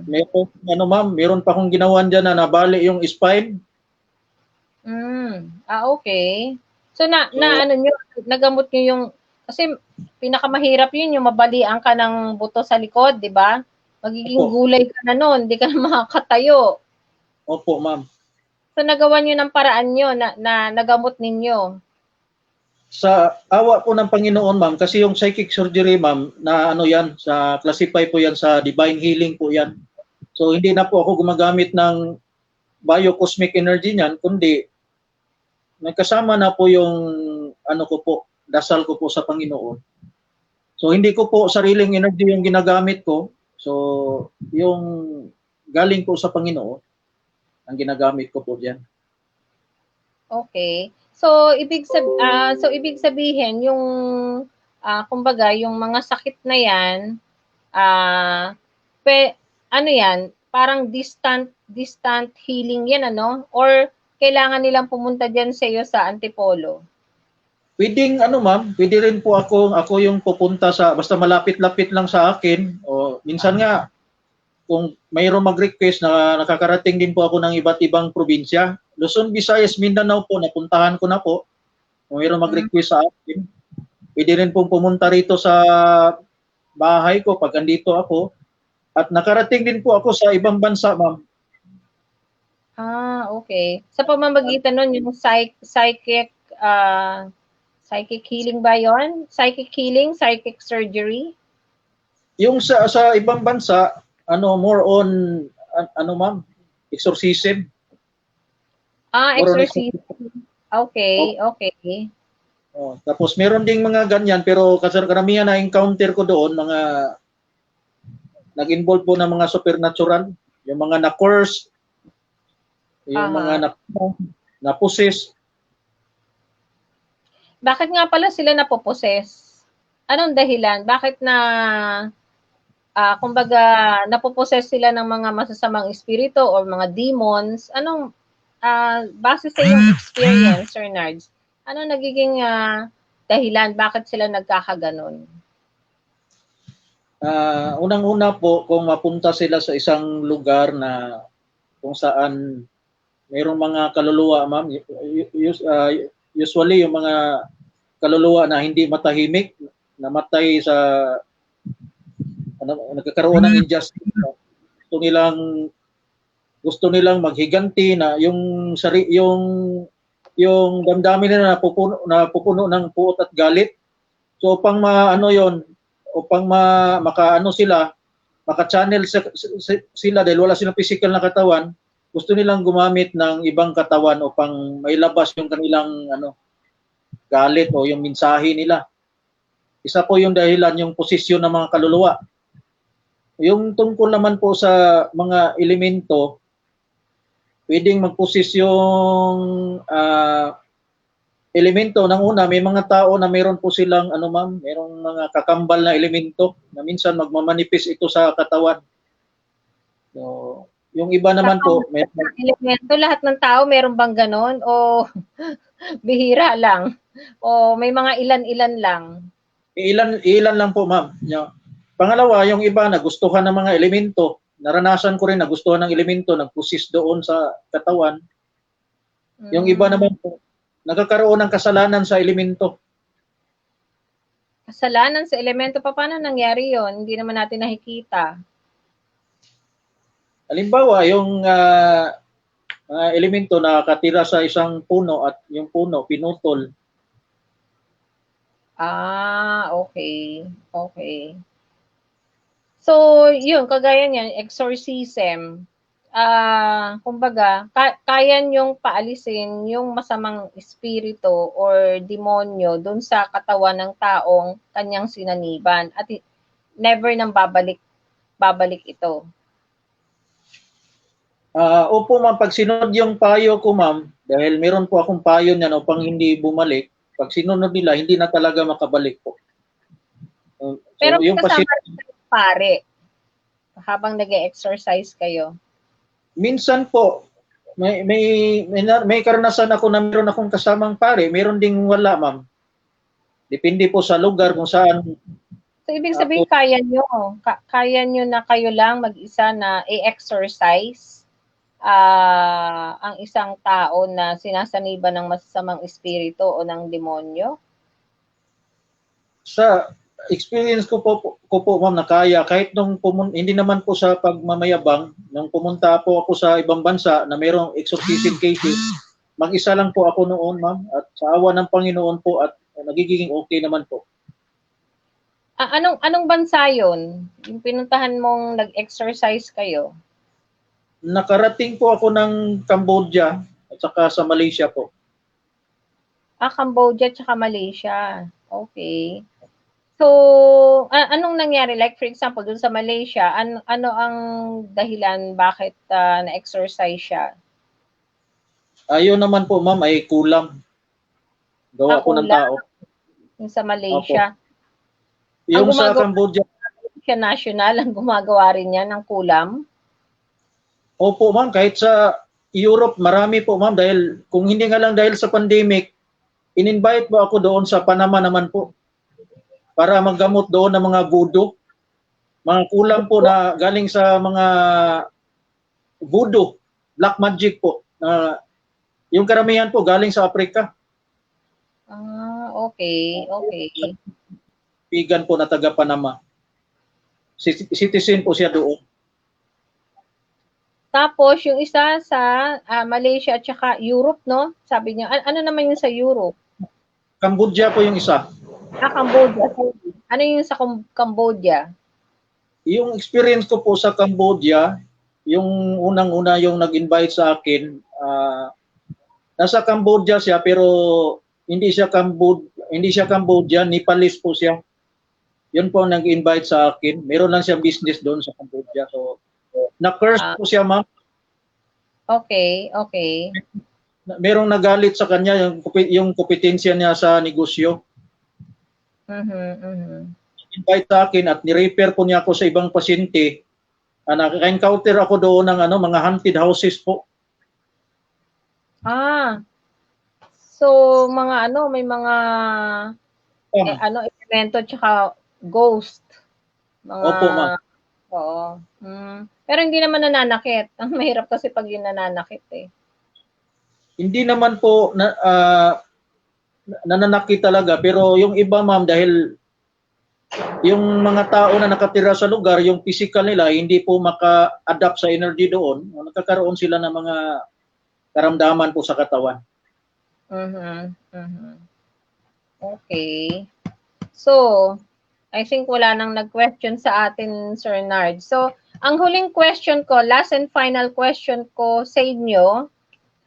Meron, ano ma'am, meron pa akong ginawan dyan na nabali yung spine. Okay. So ano nyo, nagamot nyo yung, kasi pinakamahirap yun, yung mabalian ka ng buto sa likod, di ba? Magiging Opo. gulay ka na nun, hindi ka na makakatayo. Opo, ma'am. So nagawa nyo ng paraan nyo na nagamot ninyo. Sa awa po ng Panginoon, ma'am, kasi yung psychic surgery, ma'am, na ano yan, sa classify po yan sa divine healing po yan. So hindi na po ako gumagamit ng biocosmic energy niyan, kundi nagkasama na po yung ano ko po, dasal ko po sa Panginoon. So hindi ko po sariling energy yung ginagamit ko. So yung galing po sa Panginoon ang ginagamit ko po diyan. Okay. So ibig sabihin yung kumbaga yung mga sakit na 'yan ano 'yan, parang distant healing 'yan ano or kailangan nilang pumunta diyan sa iyo sa Antipolo? Pwedeng ano ma'am, pwede rin po ako yung pupunta sa basta malapit-lapit lang sa akin o minsan nga kung mayroong mag-request na nakakarating din po ako ng iba't ibang probinsya. Luzon, Visayas, Mindanao po, napuntahan ko na po. Kung mayroong mag-request sa akin, pwede rin pong pumunta rito sa bahay ko pag andito ako. At nakarating din po ako sa ibang bansa, ma'am. Okay. Sa pamamagitan nun, yung psychic healing ba yon? Psychic healing, psychic surgery? Yung sa ibang bansa, ano, more on, ano ma'am, exorcism. Exorcism. Okay, okay. Tapos meron ding mga ganyan, pero karamihan na encounter ko doon, mga nag-involve po ng mga supernatural, yung mga na-curse, yung mga na-possess. Bakit nga pala sila napoposes? Anong dahilan? Bakit kumbaga, napoposes sila ng mga masasamang espiritu or mga demons? Anong, base sa iyong experience, Sir Nards, ano nagiging dahilan? Bakit sila nagkakaganon? Unang-una po, kung mapunta sila sa isang lugar na kung saan mayroong mga kaluluwa, ma'am, usually yung mga kaluluwa na hindi matahimik, namatay sa nagkakaroon ng injustice. Gusto nilang maghiganti na yung damdamin nila napupuno ng puot at galit. So upang makaano sila, maka-channel sila dahil wala silang physical na katawan, gusto nilang gumamit ng ibang katawan upang mailabas yung kanilang galit o yung mensahe nila. Isa po yung dahilan yung posisyon ng mga kaluluwa. Yung tungkol naman po sa mga elemento, pwedeng mag-possess yung elemento. Nang una, may mga tao na meron po silang merong mga kakambal na elemento na minsan magmamanifest ito sa katawan. So, yung iba naman po, elemento, lahat ng tao meron bang ganon o bihira lang? O may mga ilan-ilan lang? Ilan lang po, ma'am. Pangalawa, yung iba nagustuhan ng mga elemento. Naranasan ko rin nagustuhan ng elemento, nag-possess doon sa katawan. Yung iba naman po, nagkakaroon ng kasalanan sa elemento. Kasalanan sa elemento? Paano nangyari yon? Hindi naman natin nakikita. Halimbawa, yung elemento na nakatira sa isang puno at yung puno pinutol. Okay. Okay. So, yun, kagaya niyan, exorcism. kumbaga, kaya niyong paalisin yung masamang espiritu or demonyo dun sa katawan ng taong kanyang sinaniban at never nang babalik ito. Opo ma'am, pag sinunod yung payo ko ma'am, dahil meron po akong payo niyan upang hindi bumalik, pag sinunod nila, hindi na talaga makabalik po. So, Pero yung kasama rin kayong pare habang nag-exercise kayo. minsan po, may karanasan ako na meron akong kasamang pare, meron ding wala ma'am. Depende po sa lugar kung saan. So, ibig sabihin, kaya nyo na kayo lang mag-isa na i-exercise ang isang tao na sinasaniban ng masasamang espiritu o ng demonyo? Sa experience ko po ma'am na kaya, kahit nung hindi naman po sa pagmamayabang, nung pumunta po ako sa ibang bansa na mayroong exorcism cases, mag-isa lang po ako noon ma'am, at sa awa ng Panginoon po at nagiging okay naman po. Anong bansa yun? Yung pinuntahan mong nag-exercise kayo? Nakarating po ako ng Cambodia at saka sa Malaysia po. Cambodia at saka Malaysia. Okay. So, anong nangyari? Like, for example, dun sa Malaysia, ano ang dahilan bakit na-exercise siya? Ayun naman po ma'am ay kulam. Gawa po ng tao. Yung sa Malaysia. Opo. Yung sa Cambodia. Siya national, ang gumagawa rin niya ng kulam? Opo ma'am, kahit sa Europe marami po ma'am, dahil kung hindi nga lang dahil sa pandemic, in-invite po ako doon sa Panama naman po para maggamot doon ng mga voodoo. Mga kulam po na galing sa mga voodoo, black magic po. Yung karamihan po galing sa Africa. Okay. Pigan po na taga Panama. Citizen po siya doon. Tapos, yung isa sa Malaysia at saka Europe, no? Sabi niya, ano naman yung sa Europe? Cambodia po yung isa. Cambodia. Ano yung sa Cambodia? Yung experience ko po sa Cambodia, yung unang-una yung nag-invite sa akin, nasa Cambodia siya pero hindi siya Cambodia, Nepalese po siya. Yun po ang nag-invite sa akin. Meron lang siyang business doon sa Cambodia. So, na-curse po siya, ma'am. Okay. Merong nagalit sa kanya yung kompetensya niya sa negosyo. Invite sa akin at ni-refer po niya ako sa ibang pasyente. Naka-encounter ako doon ng mga haunted houses po. So may mga elemento tsaka ghost. Opo, ma'am. Oo. Pero hindi naman nananakit. Ang mahirap kasi pag yun nananakit eh. Hindi naman po nananakit talaga, pero yung iba ma'am, dahil yung mga tao na nakatira sa lugar, yung physical nila hindi po maka-adapt sa energy doon, nagkakaroon sila ng mga karamdaman po sa katawan. Okay. So, I think wala nang nag-question sa atin, Sir Nard. So, ang huling question ko, last and final question ko sa inyo,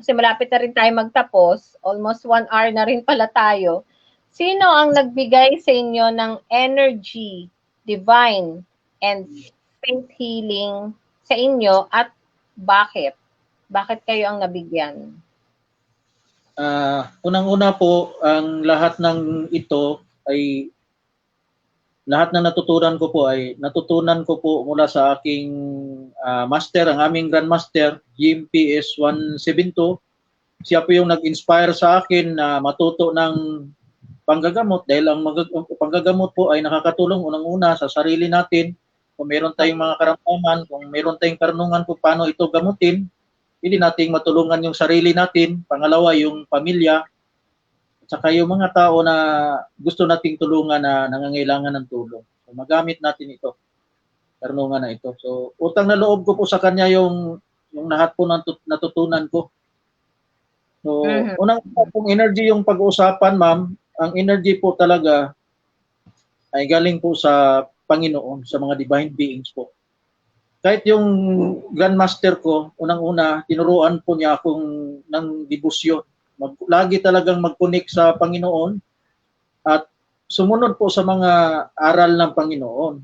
kasi malapit na rin tayo magtapos, almost 1 hour na rin pala tayo. Sino ang nagbigay sa inyo ng energy, divine, and faith healing sa inyo at bakit? Bakit kayo ang nabigyan? Unang-una po, ang lahat ng ito ay lahat ng natutunan ko po mula sa aking master, ang aming grandmaster, GMPS 172. Siya po yung nag-inspire sa akin na matuto ng panggagamot dahil ang panggagamot po ay nakakatulong unang-una sa sarili natin. Kung meron tayong mga karamdaman, kung meron tayong karunungan kung paano ito gamutin, hindi nating matulungan yung sarili natin. Pangalawa, yung pamilya. Saka yung mga tao na gusto nating tulungan na nangangailangan ng tulong. So, magamit natin ito. Karunungan na ito. So, utang na loob ko po sa kanya yung lahat po natutunan ko. So, unang pong energy yung pag-uusapan, ma'am. Ang energy po talaga ay galing po sa Panginoon, sa mga divine beings po. kahit yung grandmaster ko, unang-una, tinuruan po niya akong ng debosyon. Lagi talagang mag-connect sa Panginoon at sumunod po sa mga aral ng Panginoon.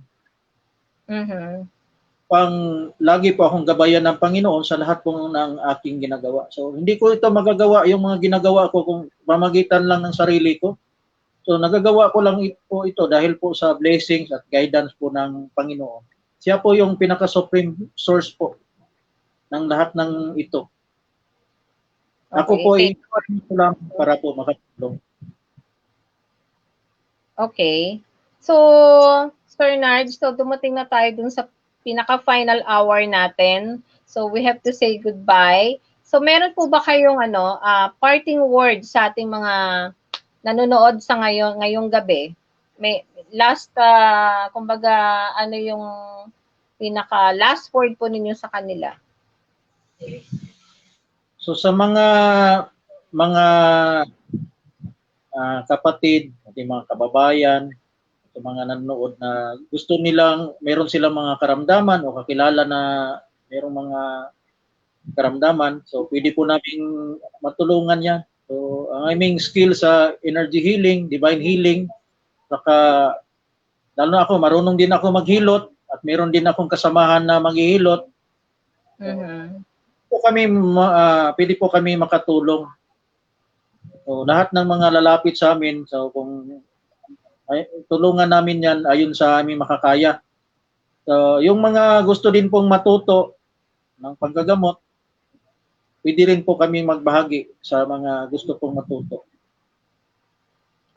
Lagi po akong gabayan ng Panginoon sa lahat po ng aking ginagawa. So, hindi ko ito magagawa yung mga ginagawa ko kung mamagitan lang ng sarili ko. So, nagagawa ko lang po ito dahil po sa blessings at guidance po ng Panginoon. Siya po yung pinaka-supreme source po ng lahat ng ito. Okay, ako po ay lang para po makatulong. Okay. So, Sir Nard, so dumating na tayo dun sa pinaka-final hour natin. So, we have to say goodbye. So, meron po ba kayong parting words sa ating mga nanonood sa ngayong gabi? May last, kumbaga, ano yung pinaka-last word po ninyo sa kanila? So, sa mga kapatid, ating mga kababayan, sa mga nanonood na gusto nilang, meron silang mga karamdaman o kakilala na merong mga karamdaman, so pwede po namin matulungan yan. So, ang aming skill sa energy healing, divine healing, saka lalo na ako, marunong din ako maghilot at meron din akong kasamahan na maghihilot. So, pwede po kami makatulong. So, lahat ng mga lalapit sa amin, so kung tulungan namin yan ayon sa aming makakaya. So, yung mga gusto din pong matuto ng paggagamot, pwede rin po kami magbahagi sa mga gusto pong matuto.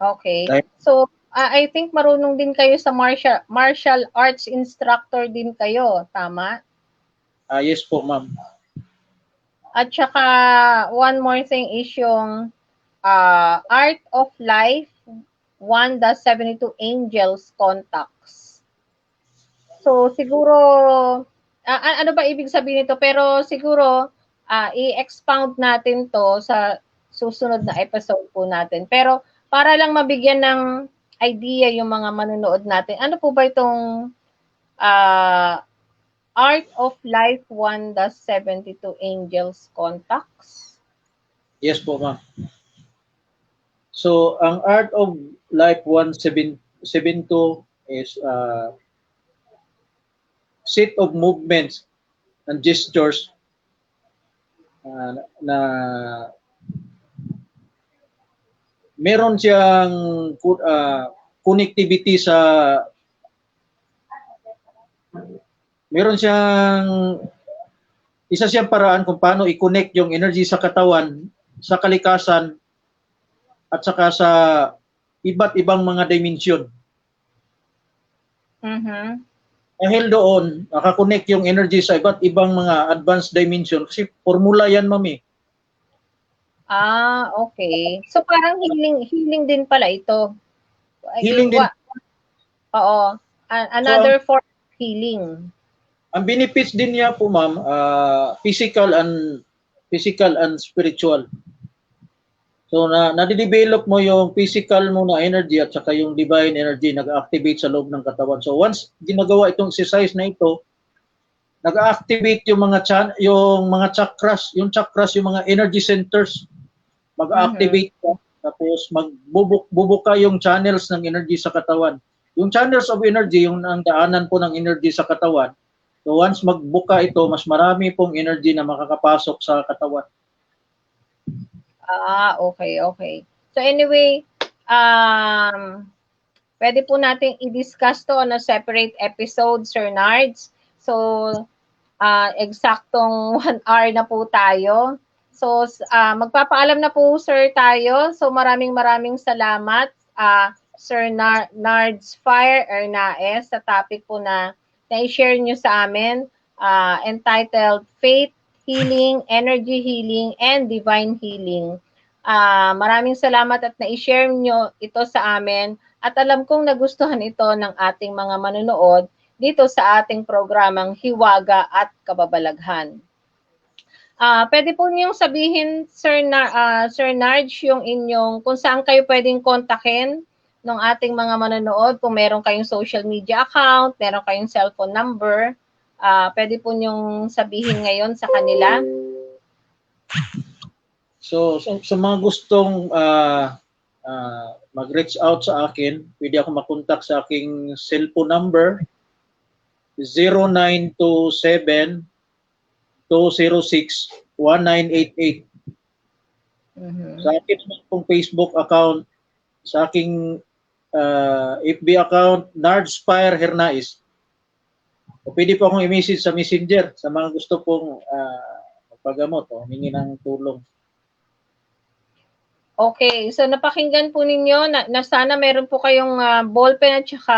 Okay. So, I think marunong din kayo sa martial arts instructor din kayo, tama? Yes po, ma'am. At saka, one more thing is yung Art of Life 1-72 Angels Contacts. So, siguro, ano ba ibig sabihin nito? Pero siguro, i-expound natin to sa susunod na episode po natin. Pero, para lang mabigyan ng idea yung mga manonood natin, ano po ba itong Art of Life 1-72 Angels Contacts? Yes po, ma'am. So, ang Art of Life 1-72 is set of movements and gestures na meron siyang connectivity sa isa siyang paraan kung paano i-connect yung energy sa katawan, sa kalikasan, at saka sa iba't ibang mga dimension. Dahil doon, nakakonect yung energy sa iba't ibang mga advanced dimension kasi formula yan, mami. Okay. So parang healing din pala ito. Healing din. Oo. Another form of healing. Ang benefits din niya po, ma'am, physical and spiritual. So, nade-develop mo yung physical mo na energy at saka yung divine energy nag-activate sa loob ng katawan. So, once ginagawa itong exercise na ito, nag-activate yung mga chakras, yung mga energy centers, mag-activate ka, tapos magbubuka yung channels ng energy sa katawan. Yung channels of energy, yung ang daanan po ng energy sa katawan. So, once magbuka ito, mas marami pong energy na makakapasok sa katawan. Okay. So anyway, pwede po nating i-discuss to on a separate episode, Sir Nards. So, eksaktong 1 hour na po tayo. So, magpapaalam na po, sir, tayo. So, maraming salamat, Sir Nards Fire Ernaez, sa topic po na i-share nyo sa amin, entitled Faith, Healing, Energy Healing, and Divine Healing. Maraming salamat at na-share nyo ito sa amin at alam kong nagustuhan ito ng ating mga manonood dito sa ating programang Hiwaga at Kababalaghan. Pwede po niyong sabihin, Sir Narj, yung inyong, kung saan kayo pwedeng kontakin ng ating mga manonood, kung meron kayong social media account, meron kayong cellphone number, Pwede po niyong sabihin ngayon sa kanila. So sa mga gustong mag-reach out sa akin, pwede ako makontak sa aking cellphone number 0927 206 1988. Sa akin pong Facebook account, sa aking FB account, Nardspire Hernais. O pwede po akong i-message sa Messenger sa mga gusto pong magpagamot o humingi ng tulong. Okay, so napakinggan po ninyo na sana meron po kayong ballpen at saka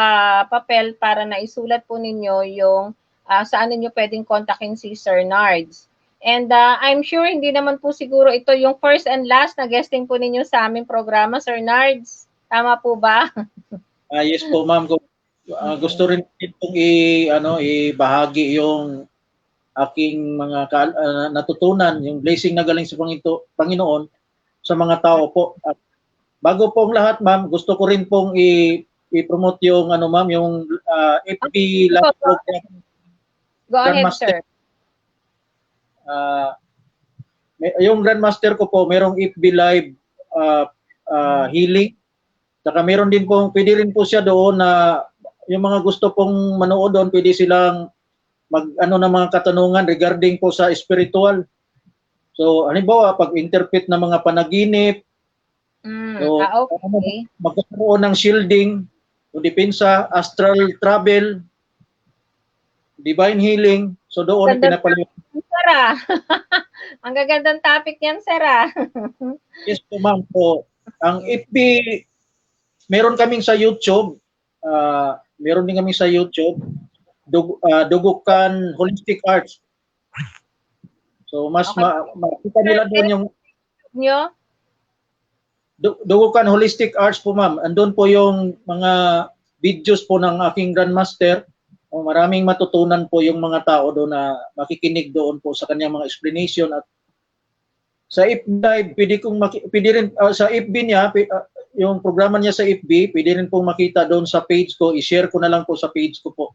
papel para naisulat po ninyo yung saan ninyo pwedeng kontakin si Sir Nards. And I'm sure hindi naman po siguro ito yung first and last na guesting po ninyo sa aming programa, Sir Nards. Tama po ba? Yes po, ma'am. Gusto rin pong ibahagi yung aking mga natutunan, yung blessing na galing sa Panginoon sa mga tao po. At bago pong lahat, ma'am, gusto ko rin pong i-promote yung ma'am, yung FB live program. Go ahead, sir. Yung Grandmaster ko po, merong FB live healing. Saka meron din po, pwede rin po siya doon na yung mga gusto pong manood doon, pwede silang ng mga katanungan regarding po sa spiritual. So, halimbawa, pag-interpret ng mga panaginip, okay. magkakaroon ng shielding, depensa, astral travel, divine healing. So, doon pinapaliwanag. Sara. Ang gagandang topic yan, Sara. Yes po, ma'am. So, ang FB, meron kaming sa YouTube. Meron din kami sa YouTube. Dugukan Holistic Arts. So, mas makita nila doon yung Dugukan Holistic Arts po, ma'am. Andun po yung mga videos po ng aking Grandmaster. Maraming matutunan po yung mga tao doon na makikinig doon po sa kanyang mga explanation. At sa FB Live, pwede rin sa FB niya, yung programa niya sa FB, pwede rin po makita doon sa page ko. I-share ko na lang po sa page ko po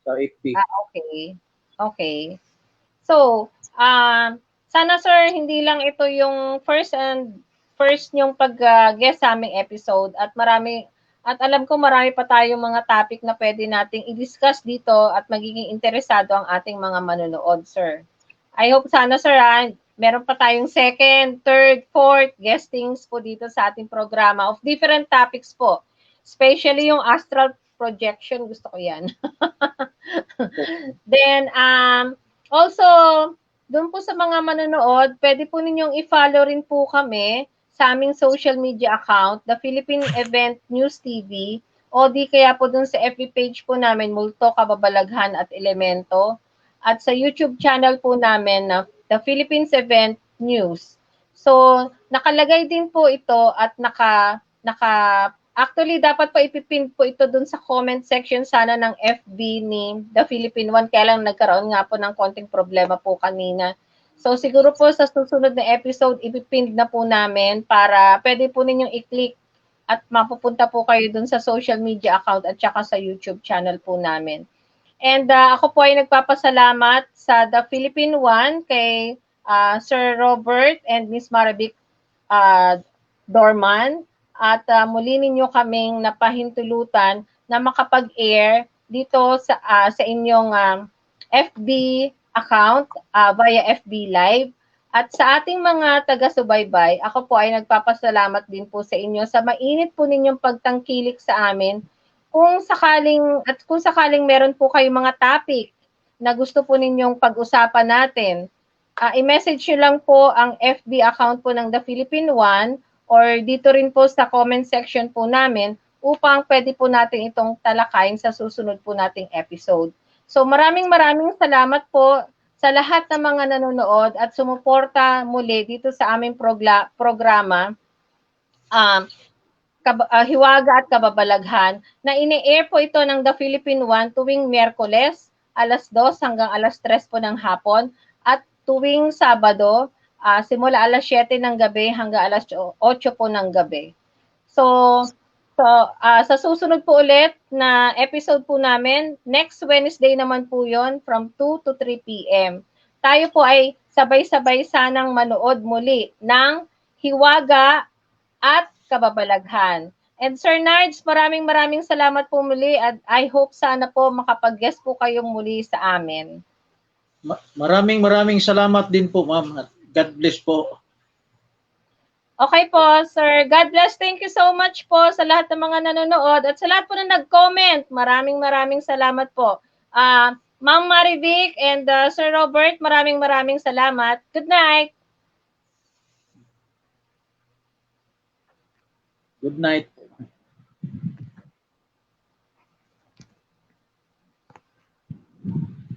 sa FB. Okay. Okay. So, sana sir, hindi lang ito yung first yung pag-guest sa aming episode at alam ko marami pa tayong mga topic na pwede nating i-discuss dito at magiging interesado ang ating mga manonood, sir. I hope sana, sir, meron pa tayong second, third, fourth guestings po dito sa ating programa of different topics po. Especially yung astral projection, gusto ko yan. Then, also, doon po sa mga manonood, pwede po ninyong i-follow rin po kami sa aming social media account, The Philippine Event News TV, o di kaya po doon sa FB page po namin, Multo, Kababalaghan at Elemento, at sa YouTube channel po namin na The Philippines Event News. So, nakalagay din po ito at actually, dapat pa ipipin po ito dun sa comment section sana ng FB ni The Philippine One. Kaya lang nagkaroon nga po ng konting problema po kanina. So, siguro po sa susunod na episode, ipipin na po namin para pwede po ninyong i-click at mapupunta po kayo dun sa social media account at saka sa YouTube channel po namin. And ako po ay nagpapasalamat sa The Philippine One kay Sir Robert and Miss Maribik Dorman. At muli ninyo kaming napahintulutan na makapag-air dito sa inyong FB account via FB Live. At sa ating mga taga-subaybay, ako po ay nagpapasalamat din po sa inyo sa mainit po ninyong pagtangkilik sa amin. Kung sakaling meron po kayong mga topic na gusto po ninyong pag-usapan natin, i-message nyo lang po ang FB account po ng The Philippine One or dito rin po sa comment section po namin upang pwede po natin itong talakayin sa susunod po nating episode. So maraming salamat po sa lahat ng mga nanonood at sumuporta muli dito sa aming programa Hiwaga at Kababalaghan na ini-air po ito ng The Philippine One tuwing Miyerkules alas 2 hanggang alas 3 po ng hapon at tuwing Sabado simula alas 7 ng gabi hanggang alas 8 po ng gabi. So, So, sa susunod po ulit na episode po namin, next Wednesday naman po yon from 2 to 3 p.m. Tayo po ay sabay-sabay sanang manood muli ng Hiwaga at Kababalaghan. And Sir Nards, maraming salamat po muli at I hope sana po makapag-guest po kayong muli sa amin. Maraming salamat din po, ma'am. God bless po. Okay po, sir. God bless. Thank you so much po sa lahat ng mga nanonood at sa lahat po na nag-comment. Maraming salamat po. Ma'am Marivic and Sir Robert, maraming salamat. Good night. Good night.